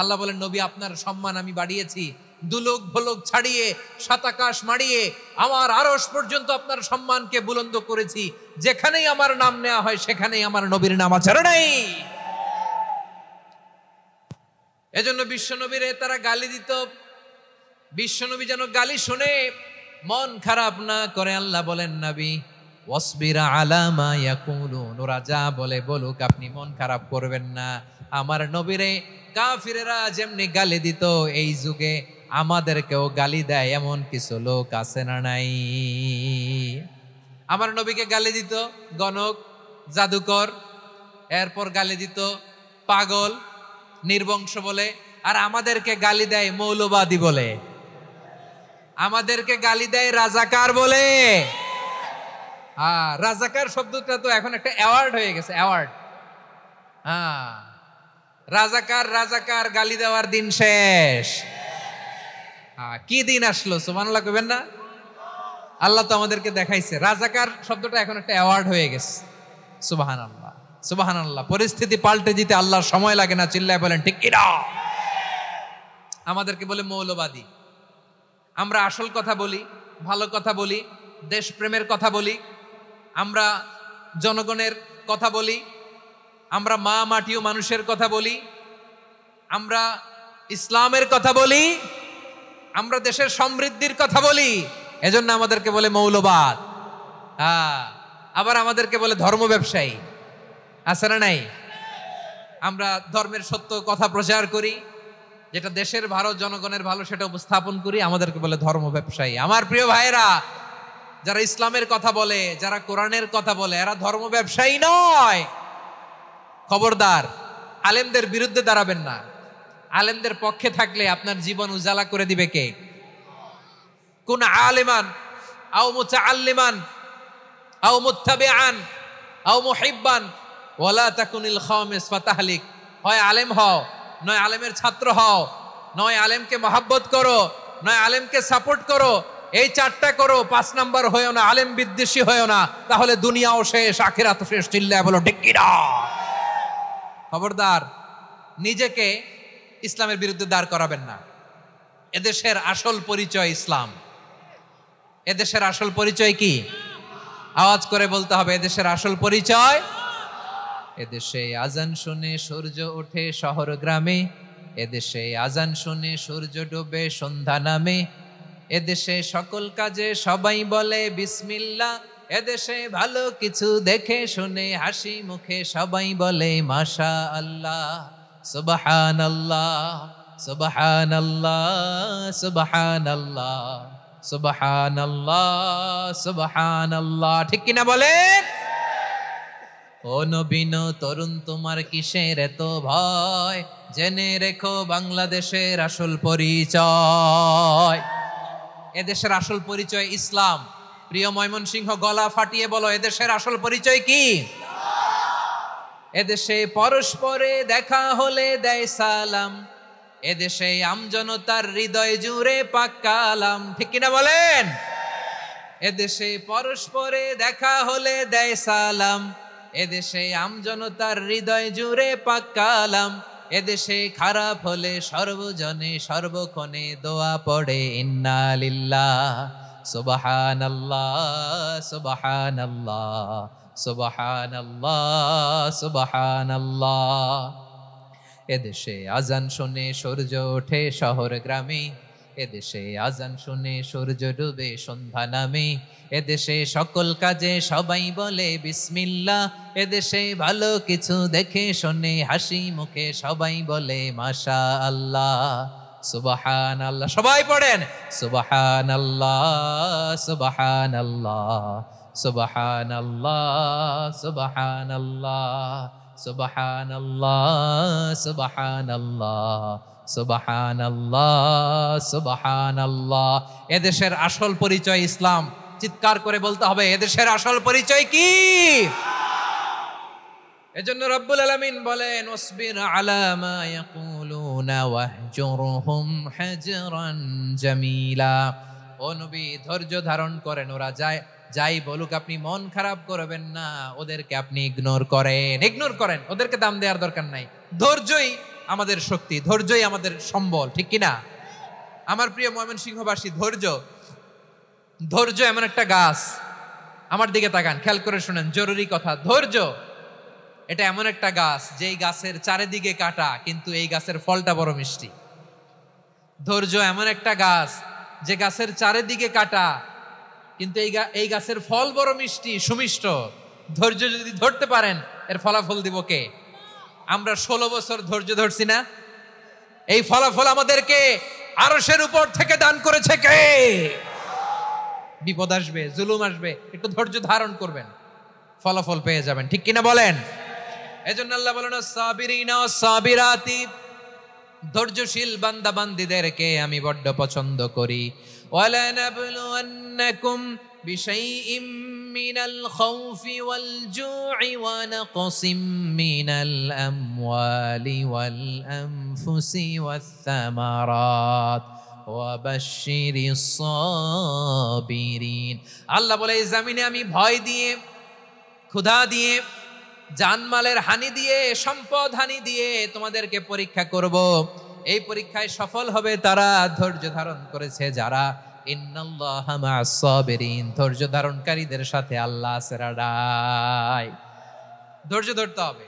আল্লাহ বলেন নবী আপনার সম্মান আমি বাড়িয়েছি, দুলোক ভোলোক ছাড়িয়ে সাত আকাশ মাড়িয়ে আমার আরশ পর্যন্ত আপনার সম্মানকে বুলন্দ করেছি। যেখানেই আমার নাম নেওয়া হয় সেখানেই আমার নবীর নাম আছে নাই। এজন্য বিশ্বনবীরে তারা গালি দিত। বিশ্বনবী যেন গালি শুনে মন খারাপ না করে আল্লাহ বলেন নবী ওয়াসবির আলা মা ইয়াকুলুন, ওরা যা বলে বলুক, আপনি মন খারাপ করবেন না। আমার নবীরে কাফিরেরা যেমনি গালি দিত, এই যুগে আমাদেরকেও গালি দেয় এমন কিছু লোক আছে না নাই? আমার নবীকে গালি দিত গণক, জাদুকর, এরপর গালি দিত পাগল, নির্বংশ বলে, আর আমাদেরকে গালি দেয় মৌলবাদী বলে, আমাদেরকে গালি দেয় রাজাকার বলে। রাজাকার শব্দটা তো এখন একটা অ্যাওয়ার্ড হয়ে গেছে, অ্যাওয়ার্ড। রাজাকার রাজাকার গালি দেওয়ার দিন শেষ। কি দিন আসলো, সুবহানাল্লাহ কইবেন না? আল্লাহ তো আমাদেরকে দেখাইছে, রাজাকার শব্দটা এখন একটা অ্যাওয়ার্ড হয়ে গেছে। সুবহানাল্লাহ, সুবহানাল্লাহ। পরিস্থিতি পাল্টে দিতে আল্লাহর সময় লাগে না, চিল্লায় বলেন ঠিক কি না? আমাদেরকে বলে মৌলবাদী। আমরা আসল কথা বলি, ভালো কথা বলি, দেশপ্রেমের কথা বলি, আমরা জনগণের কথা বলি, আমরা মা মাটি ও মানুষের কথা বলি, আমরা ইসলামের কথা বলি, আমরা দেশের সমৃদ্ধির কথা বলি, এজন্য আমাদেরকে বলে মৌলবাদ। আবার আমাদেরকে বলে ধর্ম ব্যবসায়ী, আছে না নাই? আমরা ধর্মের সত্য কথা প্রচার করি, যেটা দেশের ভালো, জনগণের ভালো, সেটা উপস্থাপন করি, আমাদেরকে বলে ধর্ম ব্যবসায়ী। আমার প্রিয় ভাইরা, যারা ইসলামের কথা বলে, যারা কোরআনের কথা বলে, এরা ধর্ম ব্যবসায়ী নয়। খবরদার, আলেমদের বিরুদ্ধে দাঁড়াবেন না। আলেমদের পক্ষে থাকলে আপনার জীবন উজালা করে দিবে কে? কুন আলিমান আও মুতাআল্লিমান আও মুত্তাবিআন আও মুহিব্বান ওয়ালা তাকুনিল খামিস ফাতাহলিক। হয় আলেম হও, নয় আলেমের ছাত্র হও, নয় আলেমকে মহব্বত করো, নয় আলেমকে সাপোর্ট করো। এই চারটা করো, 5 নাম্বার হয়েও না, আলেম বিদ্বেষী হয়েও না, তাহলে দুনিয়াও শেষ, আখিরাতও শেষ। চিল্লায় বলো ঠিক কি না? খবরদার, নিজেকে ইসলামের বিরুদ্ধে দাঁড় করাবেন না। এদেশের আসল পরিচয় ইসলাম। এদেশের আসল পরিচয় কি? আওয়াজ করে বলতে হবে, এদেশের আসল পরিচয়। এদেশে আজান শুনে সূর্য ওঠে শহর গ্রামে, এদেশে আজান শুনে সূর্য ডুবে সন্ধ্যা নামে, এদেশে সকল কাজে সবাই বলে বিসমিল্লাহ, এদেশে ভালো কিছু দেখে শুনে হাসি মুখে সবাই বলে মাশা আল্লাহ। সুবহানাল্লাহ, সুবহানাল্লাহ, সুবহানাল্লাহ, সুবহানাল্লাহ, সুবহানাল্লাহ। ঠিক কিনা বলেন? ও নবীন তরুণ, তোমার কিসের এত ভয়? জেনে রেখো বাংলাদেশের আসল পরিচয়। এদেশের আসল পরিচয় ইসলাম। প্রিয় ময়মনসিংহ, গলা ফাটিয়ে বলো, এদেশের আসল পরিচয় কি? এদেশে পরস্পরে দেখা হলে দেয় সালাম, এদেশে আমজনতার হৃদয় জুড়ে পাক কালাম। ঠিক কিনা বলেন? এদেশে পরস্পরে দেখা হলে দেয় সালাম, এদেশে আমজনতার হৃদয় জুড়ে পাক কালাম, এদেশে খারাপ হলে সর্বজনে সর্বক্ষণে দোয়া পড়ে ইন্না লিল্লাহ, সুবহানাল্লাহ, সুবহানাল্লাহ, সুবহানাল্লাহ, সুবহানাল্লাহ। এদেশে আজান শুনে সূর্য ওঠে শহর গ্রামে, এদেশে আজান শুনে সূর্য ডুবে সন্ধ্যা নামে, এদেশে সকল কাজে সবাই বলে বিসমিল্লাহ, এদেশে ভালো কিছু দেখে শুনে হাসি মুখে সবাই বলে মাশা আল্লাহ। সুবহানাল্লাহ, সবাই পড়েন সুবহানাল্লাহ, সুবহানাল্লাহ, সুবহানাল্লাহ, সুবহানাল্লাহ, সুবহানাল্লাহ, সুবহানাল্লাহ, সুবহানাল্লাহ, সুবহানাল্লাহ। এদেশের আসল পরিচয় ইসলাম। চিৎকার করে বলতে হবে, এদেশের আসল পরিচয় কি? এজন্য রব্বুল আলামিন বলেন, ওয়াসবির আলা মা ইয়াকুলুনা ওয়াহজুরহুম হাজরান জামিলা। ও নবী, ধৈর্য ধারণ করেন, ওরা যাই বলুক আপনি মন খারাপ করবেন না, ওদেরকে আপনি ইগনোর করেন, ওদেরকে দাম দেওয়ার দরকার নাই। ধৈর্যই আমাদের শক্তি, ধৈর্যই আমাদের সম্বল। ঠিক কিনা? আমার প্রিয় ময়মনসিংহবাসী, ধৈর্য এমন একটা গাছ। আমার দিকে তাকান, খেয়াল করে শুনেন, জরুরি কথা। ধৈর্য এটা এমন একটা গাছ, যেই গাছের চারিদিকে কাটা, কিন্তু এই গাছের ফলটা বড় মিষ্টি। ধৈর্য এমন একটা গাছ, যে গাছের চারিদিকে কাটা, কিন্তু এই গাছের ফল বড় মিষ্টি, সুমিষ্ট। ধৈর্য যদি ধরতে পারেন, এর ফলাফল দিব কে? আমরা 16 বছর ধৈর্য ধরছি না? এই ফলাফল আমাদেরকে আরশের উপর থেকে দান করেছে কে? বিপদ আসবে, জুলুম আসবে, একটু ধৈর্য ধারণ করবেন, ফলাফল পেয়ে যাবেন। ঠিক কিনা বলেন? এজন্য আল্লাহ বলেন সাবিরিনা সাবিরাতি, ধৈর্যশীল বান্দা বান্দীদেরকে আমি বড্ড পছন্দ করি। ওয়ালা নাবলুয়ান্নাকুম বিশাইইম মিনাল খাউফি ওয়াল জু'i ওয়া নাকসিম মিনাল আমওয়ালি ওয়াল আনফুসি ওয়াস সামারাত ওয়া বাশশিরিস সাবিরিন। আল্লাহ বলে এই জমিনে আমি ভয় দিয়ে, ক্ষুধা দিয়ে, জানমালের হানি দিয়ে, সম্পদ হানি দিয়ে তোমাদেরকে পরীক্ষা করব। এই পরীক্ষায় সফল হবে তারা ধৈর্য ধারণ করেছে যারা। ইন্নাল্লাহা মা'আস সাবিরিন, ধৈর্য ধারণকারীদের সাথে আল্লাহ আছে রাডাই। ধৈর্য ধরতে হবে,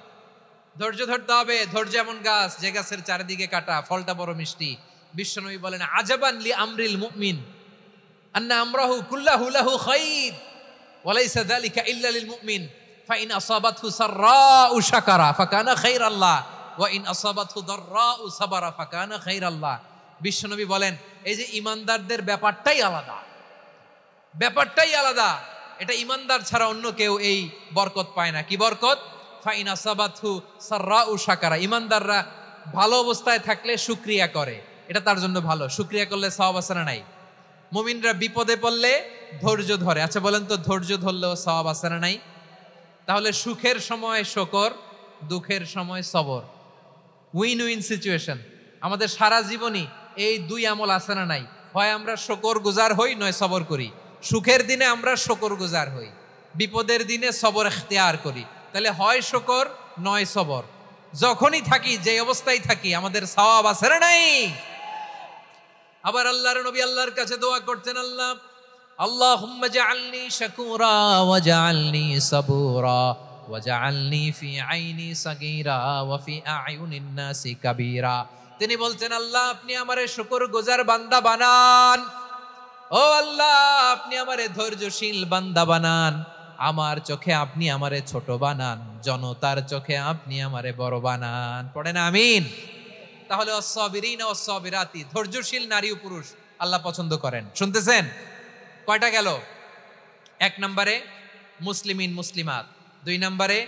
ধৈর্য ধরতে হবে। ধৈর্য এমন গাছ যে গাছের চারিদিকে কাটা, ফলটা বড় মিষ্টি। বিশ্বনবী বলেন আজাবান লি আমরিল মুমিন আন্না আমরাহু কুল্লাহু লাহু খাইর ওয়া লাইসা যালিকা ইল্লা লিল মুমিন ফাইন আসাবাতহু সাররাউ শাকারা ফাকানা খাইরাল্লাহ ওয়া ইন আসাবাতহু দাররাউ সাবারা ফাকানা খাইরাল্লাহ। বিশ্বনবী বলেন এই যে ইমানদারদের ব্যাপারটাই আলাদা, ব্যাপারটাই আলাদা। এটা ইমানদার ছাড়া অন্য কেউ এই বরকত পায় না। কি বরকত? ফাইন আসাবাতহু সাররাউ শাকারা, ইমানদাররা ভালো অবস্থায় থাকলে শুকরিয়া করে, এটা তার জন্য ভালো। শুকরিয়া করলে সওয়াব আছে না নাই? মুমিনরা বিপদে পড়লে ধৈর্য ধরে। আচ্ছা বলেন তো, ধৈর্য ধরলেও সওয়াব আছে না নাই? তাহলে সুখের সময় শুকর, দুঃখের সময় সবর, উইন উইন সিচুয়েশন। আমাদের সারা জীবনই এই দুই আমল আছে না নাই? হয় আমরা শুকর গুজার হই, নয় সবর করি। সুখের দিনে আমরা শুকর গুজার হই, বিপদের দিনে সবর ইখতিয়ার করি। তাহলে হয় শুকর নয় সবর। যখনই থাকি, যে অবস্থায় থাকি, আমাদের সওয়াব আছে না নাই? আবার আল্লাহর নবী আল্লাহর কাছে দোয়া করতেন, আল্লাহ আল্লাহুম্মা জাআলনি শাকুরা ওয়া জাআলনি সাবুরা ওয়া জাআলনি ফি আইনি সাগীরা ওয়া ফি আ'য়ুনিন নাসি কাবীরা। তিনি বলছেন আল্লাহ আপনি আমারে শুকরগুজার বান্দা বানান, ও আল্লাহ আপনি আমারে ধৈর্যশীল বান্দা বানান, আমার চোখে আপনি আমারে ছোট বানান, জনতার চোখে আপনি আমারে বড় বানান। পড়েন আমিন। তাহলে অস-সাবিরিনা ওয়াস-সাবিরাতি, ধৈর্যশীল নারী ও পুরুষ আল্লাহ পছন্দ করেন। শুনতেছেন? কয়টা গেল? 1 নম্বরে মুসলিমিন মুসলিমাত, 2 নম্বরে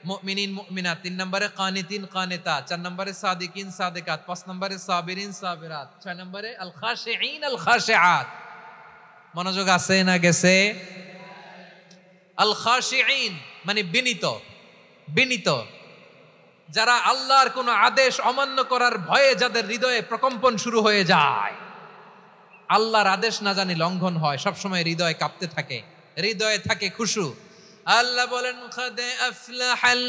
মুমিনিন মুমিনাত, 3 নম্বরে কানিতিন কানিতাত, 4 নম্বরে সাদিকিন সাদিকাত, 5 নম্বরে সাবিরিন সাবিরাত, 6 নম্বরে আল খাশিঈন আল খাশিআত। মনোযোগ আছে না গেছে? আল খাশিঈন মানে বিনীত, বিনীত, যারা আল্লাহর কোন আদেশ অমান্য করার ভয়ে যাদের হৃদয়ে প্রকম্পন শুরু হয়ে যায়, আল্লাহর আদেশ না জানি লঙ্ঘন হয়, সবসময় হৃদয় কাঁপতে থাকে, হৃদয়ে থাকে খুশু। আল্লাহ বলেন কাদ আফলাহাল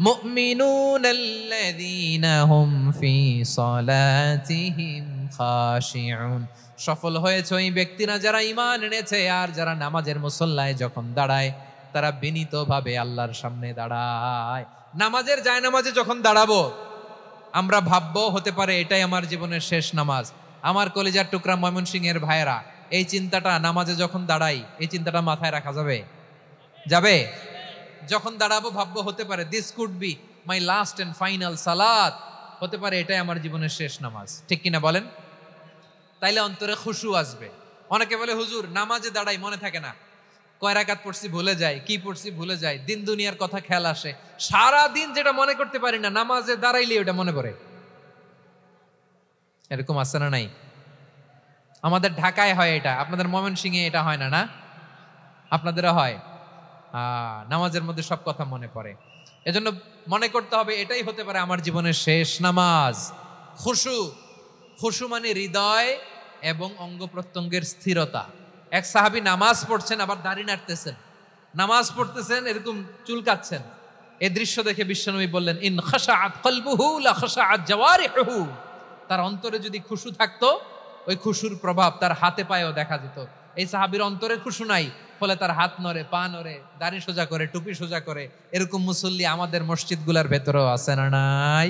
মুমিনুনাল্লাযীনা হুম ফি সালাতিহিম খাশিউন, সফল হয়েছে ওই ব্যক্তিরা যারা ঈমান এনেছে আর যারা নামাজের মুসল্লায় যখন দাঁড়ায় তারা বিনীতভাবে আল্লাহর সামনে দাঁড়ায়। নামাজের জায়নামাজে যখন দাঁড়াবো আমরা ভাববো হতে পারে এটাই আমার জীবনের শেষ নামাজ। আমার কলিজার টুকরা ময়মনসিংহের ভাইয়েরা, এই চিন্তাটা নামাজে যখন দাঁড়াই, এই চিন্তাটা মাথায় রাখা যাবে? যাবে? যখন দাঁড়াবো ভাববো হতে পারে this could be my last and final সালাত, হতে পারে এটাই আমার জীবনের শেষ নামাজ। ঠিক কিনা বলেন? তাইলে অন্তরে খুশু আসবে। অনেকে বলে হুজুর নামাজে দাঁড়াই মনে থাকে না, কয় রাকাত পড়ছি ভুলে যাই, কি পড়ছি ভুলে যাই, দিন দুনিয়ার কথা খেয়াল আসে, সারা দিন যেটা মনে করতে পারি না নামাজে দাঁড়াইলে ওটা মনে পড়ে। এরকম আছে না নাই? আমাদের ঢাকায় হয় এটা, আপনাদের ময়মনসিংহে এটা হয় না? না আপনাদেরও হয়? নামাজের মধ্যে সব কথা মনে পড়ে। এজন্য মনে করতে হবে এটাই হতে পারে আমার জীবনের শেষ নামাজ। খুশু, খুশু মানে হৃদয় এবং অঙ্গ প্রত্যঙ্গের স্থিরতা। এক সাহাবী নামাজ পড়ছেন আবার দাড়ি নাড়তেছেন, নামাজ পড়তেছেন এরকম চুলকাচ্ছেন। এই দৃশ্য দেখে বিশ্বনবী বললেন ইন খাশাআত কলবুহু লা খাশাআত জাওয়ারিহুহু, তার অন্তরে যদি খুশু থাকতো ওই খুশুর প্রভাব তার হাতে পায়েও দেখা যেত। এই সাহাবীর অন্তরে খুশু নাই, ফলে তার হাত নড়ে, পা নড়ে, দাড়ি সোজা করে, টুপি সোজা করে। এরকম মুসল্লি আমাদের মসজিদগুলোর ভেতরেও আছে না নাই?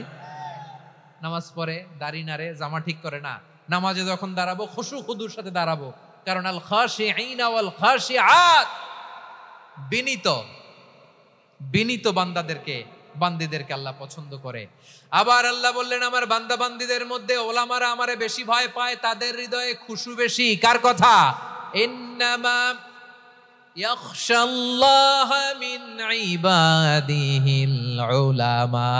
নামাজ পড়ে, দাড়ি নাড়ে, জামা ঠিক করে না। নামাজে যখন দাঁড়াবো খুশু খুদুর সাথে দাঁড়াবো, কারণ আল খাশিঈনা ওয়াল খাশিআত, বিনীত, বিনীত বান্দাদেরকে বান্দীদেরকে আল্লাহ পছন্দ করে। আবার আল্লাহ বললেন আমার বান্দা বান্দীদের মধ্যে ওলামারা আমারে বেশি ভয় পায়, তাদের হৃদয়ে খুশু বেশি। কার কথা? ইন্নামা ইয়াখশাল্লাহ মিন ইবাদিহিল উলামা।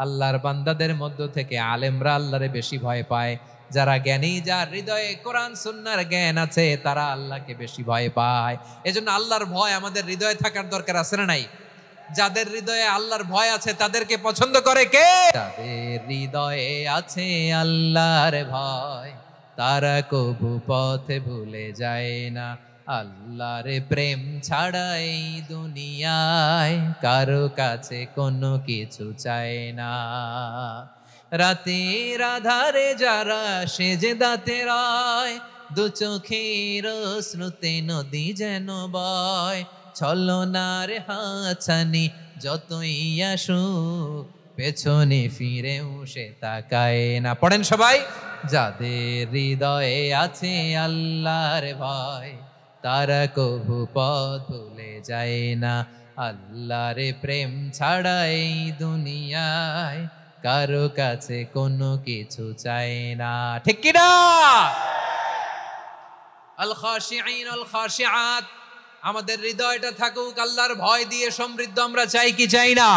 আল্লাহর বান্দাদের মধ্য থেকে আলেমরা আল্লাহরে বেশি ভয় পায়। যারা জ্ঞানী, যার হৃদয়ে কোরআন সুন্নাহর জ্ঞান আছে, তারা আল্লাহকে বেশি ভয় পায়। এজন্য আল্লাহর ভয় আমাদের হৃদয়ে থাকার দরকার আছে না নাই? যাদের হৃদয়ে আল্লাহর ভয় আছে তাদেরকে পছন্দ করে কে? যাদের হৃদয়ে আছে আল্লাহর ভয়, তারা কবু পথে ভুলে যায় না। আল্লাহর প্রেম ছাড়া এই দুনিয়ায় কারো কাছে কোনো কিছু চায় না। রাতের আধারে যারা সেজদাতে রয়, দু চোখের শ্রুতে নদী যেন বয়। ছলনার হাতছানি যতই আসুক, পেছনে ফিরেও সে তাকায় না। পড়েন সবাই। যাদের হৃদয়ে আছে আল্লাহর ভয়, তারা কবু পথ ভুলে যায় না। আল্লাহর প্রেম ছাড়া এই দুনিয়ায় কারো কাছে কোনো কিছু চায় না। ঠিক কি না? আল খাশিঈন আল খাশিআত, আমাদের হৃদয়টা থাকুক আল্লাহর ভয় দিয়ে সমৃদ্ধ। আমরা চাই কি চাই না?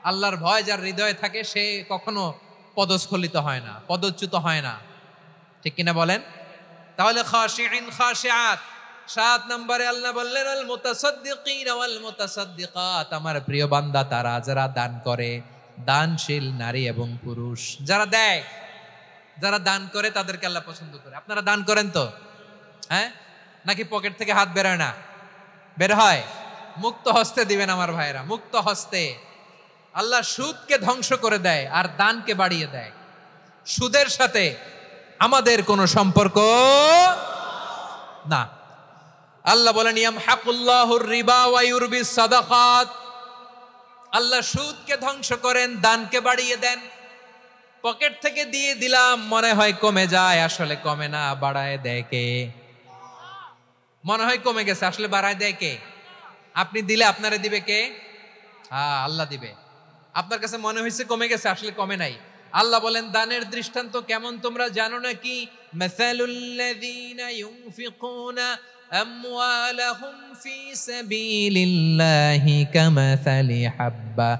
আল্লাহর ভয় যার হৃদয়ে থাকে সে কখনো পদস্খলিত হয় না, পদচ্যুত হয় না। ঠিক কিনা বলেন? তাহলে খাশিঈন খাশিআত। 7 নম্বরে আল্লাহ বললেন আল মুতাসাদ্দিকিন ওয়াল মুতাসাদ্দিকাত, আমার প্রিয় বান্দা তারা যারা দান করে, দানশীল নারী এবং পুরুষ যারা দেয়, যারা দান করে তাদেরকে আল্লাহ পছন্দ করে। আপনারা দান করেন তো? হ্যাঁ, নাকি পকেট থেকে হাত বেরোয় না? বের হয়। মুক্ত হস্তে দিবেন আমার ভাইরা, মুক্ত হস্তে। আল্লাহ সুদকে ধ্বংস করে দেয় আর দানকে বাড়িয়ে দেয়। সুদের সাথে আমাদের কোনো সম্পর্ক না। আল্লাহ বলেন ইয়ামহাকুল্লাহুর রিবা ওয়া ইউরবিস সাদাকাত, আল্লাহ সুদকে ধ্বংস করেন, দানকে বাড়িয়ে দেন। পকেট থেকে দিয়ে দিলাম মনে হয় কমে যায়, আসলে কমে না, বাড়ায় দেয় কে? মনে হয় কমে গেছে, আসলে বাড়ায় দেয় কে? আপনি দিলে আপনারে দিবে কে? আল্লাহ দিবে। আপনার কাছে মনে হয়েছে কমে গেছে, আসলে কমে নাই। আল্লাহ বলেন দানের দৃষ্টান্ত কেমন তোমরা জানো নাকি? মাসালুল্লাযীনা ইউনফিকুনা আমওয়ালাহুম ফি সাবিলিল্লাহি কামাসালি হাব্বা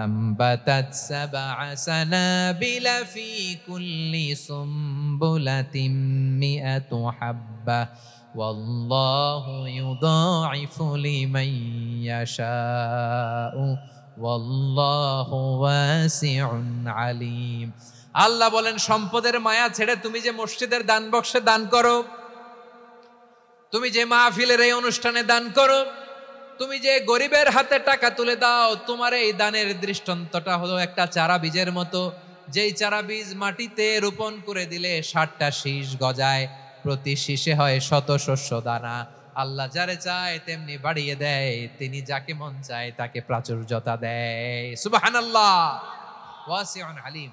আম্বাতাত সাবআ সানাবিলা ফি কুল্লি সুমবুলাতিন মিআতু হাব্বা ওয়াল্লাহু ইউদাঈফু লিমান ইয়াশাউ ওয়াল্লাহু ওয়াসিউন আলিম। আল্লাহ বলেন সম্পদের মায়া ছেড়ে তুমি যে মসজিদের দান বক্সে দান করো, তুমি যে মাহফিলের এই অনুষ্ঠানে দান করো, তুমি যে গরিবের হাতে টাকা তুলে দাও, তোমার এই দানের দৃষ্টান্তটা হলো একটা চারা বীজের মতো। যেই চারা বীজ মাটিতে রোপণ করে দিলে 60টা শীষ গজায়, প্রতি শীষে হয় শত শস্য দানা। আল্লাহ যারে চায় তেমনি বাড়িয়ে দেয়, তিনি যাকে মন চায় তাকে প্রাচুর্যতা দেয়। সুবহানাল্লাহ, ওয়াসিউন আলিম।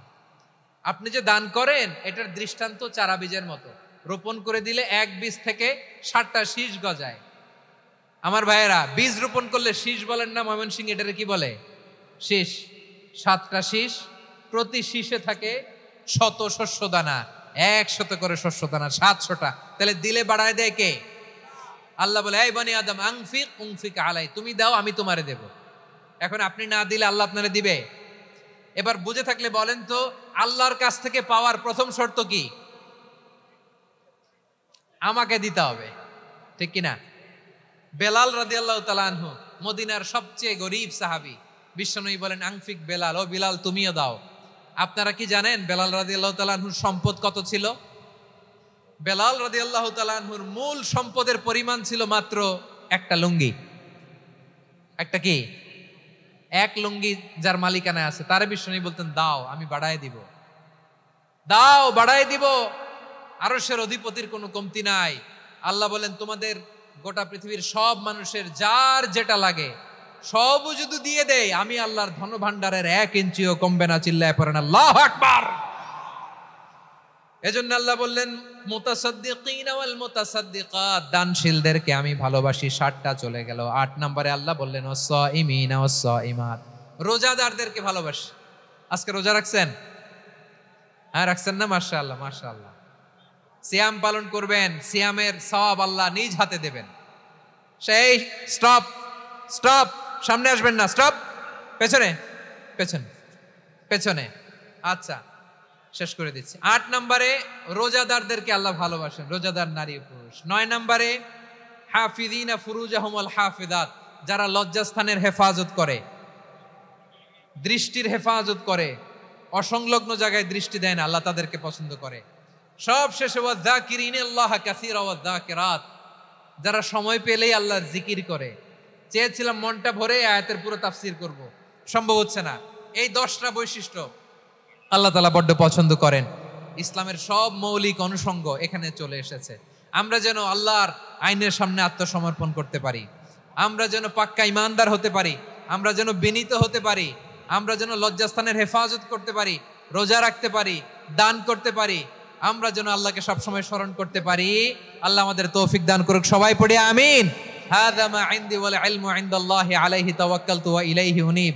আপনি যে দান করেন এটার দৃষ্টান্ত চারা বীজের মতো, রোপণ করে দিলে এক বীজ থেকে 60টা শীষ গজায়। আমার ভাইয়েরা, বীজ রোপণ করলে শীষ বলেন না ময়মনসিংহ, এটারে কি বলে? শীষ। 7টা শীষ, প্রতি শীষে থাকে শত শস্য দানা, 100 করে শস্য দানা, 700টা। তাহলে দিলে বাড়ায় দেয় কে? আল্লাহ বলে এই বনি আদম আনফিক উনফিক আলাই, তুমি দাও আমি তোমারে দেব। এখন আপনি না দিলে আল্লাহ আপনারে দিবে? এবার বুঝে থাকলে বলেন তো, আল্লাহর কাছ থেকে পাওয়ার প্রথম শর্ত কি? আমাকে দিতে হবে, ঠিক কিনা? বেলাল রাদিয়াল্লাহু তাআলা আনহু, মদিনার সবচেয়ে গরীব সাহাবী, বিশ্বনবী বলেন আনফিক বেলাল, ও বিলাল তুমিও দাও। আপনারা কি জানেন বেলাল রাদিয়াল্লাহু তাআলা আনহুর সম্পদ কত ছিল? বেলাল রাদিয়াল্লাহু তাআলা আনহুর মূল সম্পদের পরিমাণ ছিল মাত্র একটা লুঙ্গি। একটা কি? এক লুঙ্গি যার মালিকানায় আছে, তারে বিশ্বনবী বলতেন দাও আমি বাড়ায় দিব, দাও বাড়ায় দিব। আরশের অধিপতির কোনো কমতি নাই। আল্লাহ বলেন তোমাদের গোটা পৃথিবীর সব মানুষের যার যেটা লাগে সবও যদি দিয়ে দেয়, আমি আল্লাহর ধন ভান্ডারের 1 ইঞ্চিও কমবে না। চিল্লায় পড়েন আল্লাহু আকবার। এজন্য আল্লাহ বললেন মুতাসাদ্দিকিনা ওয়াল মুতাসাদ্দিকাত, দানশীলদেরকে আমি ভালোবাসি। 7টা চলে গেল। 8 নম্বরে আল্লাহ বললেন ওয়াস-সাইমিনা ওয়াস-সাইমাত, রোজাদারদেরকে ভালোবাসি। আজকে রোজা রাখছেন? হ্যাঁ, রাখছেন না? মাশাআল্লাহ মাশাআল্লাহ। সিয়াম পালন করবেন, সিয়ামের সওয়াব আল্লাহ নিজ হাতে দেবেন। সেই স্টপ স্টপ, সামনে আসবেন না, স্টপ, পেছনে পেছনে পেছনে। আচ্ছা, শেষ করে দিচ্ছি। 8 নম্বরে রোজাদারদেরকে আল্লাহ ভালোবাসেন, রোজাদার নারী পুরুষ। 9 নম্বরে হাফিযিনা ফুরুজাহুম ওয়াল হাফিযাত, যারা লজ্জাস্থানের হেফাজত করে, দৃষ্টির হেফাজত করে, অসংলগ্ন জায়গায় দৃষ্টি দেয় না, আল্লাহ তাদেরকে পছন্দ করে। সব শেষে ওয়াযাকিরিনাল্লাহ কাসীরা ওয়াযাকিরাত, যারা সময় পেলেই আল্লাহর জিকির করে। চেয়েছিলাম মনটা ভরে আয়াতের পুরো তাফসীর করব, সম্ভব হচ্ছে না। এই 10টা বৈশিষ্ট্য আল্লাহ তাআলা বড্ড পছন্দ করেন। ইসলামের সব মৌলিক অনুষঙ্গ এখানে চলে এসেছে। আমরা যেন আল্লাহর আইনের সামনে আত্মসমর্পণ করতে পারি, আমরা যেন পাক্কা ইমানদার হতে পারি, আমরা যেন বিনীত হতে পারি, আমরা যেন লজ্জাস্থানের হেফাজত করতে পারি, রোজা রাখতে পারি, দান করতে পারি, আমরা যেন আল্লাহকে সবসময় স্মরণ করতে পারি। আল্লাহ আমাদের তৌফিক দান করুক। সবাই পড়ি আমিন। হাযা মা ইনদি ওয়াল ইলমু ইনদাল্লাহি আলাইহি তাওয়াক্কালতু ওয়া ইলাইহি উনীব।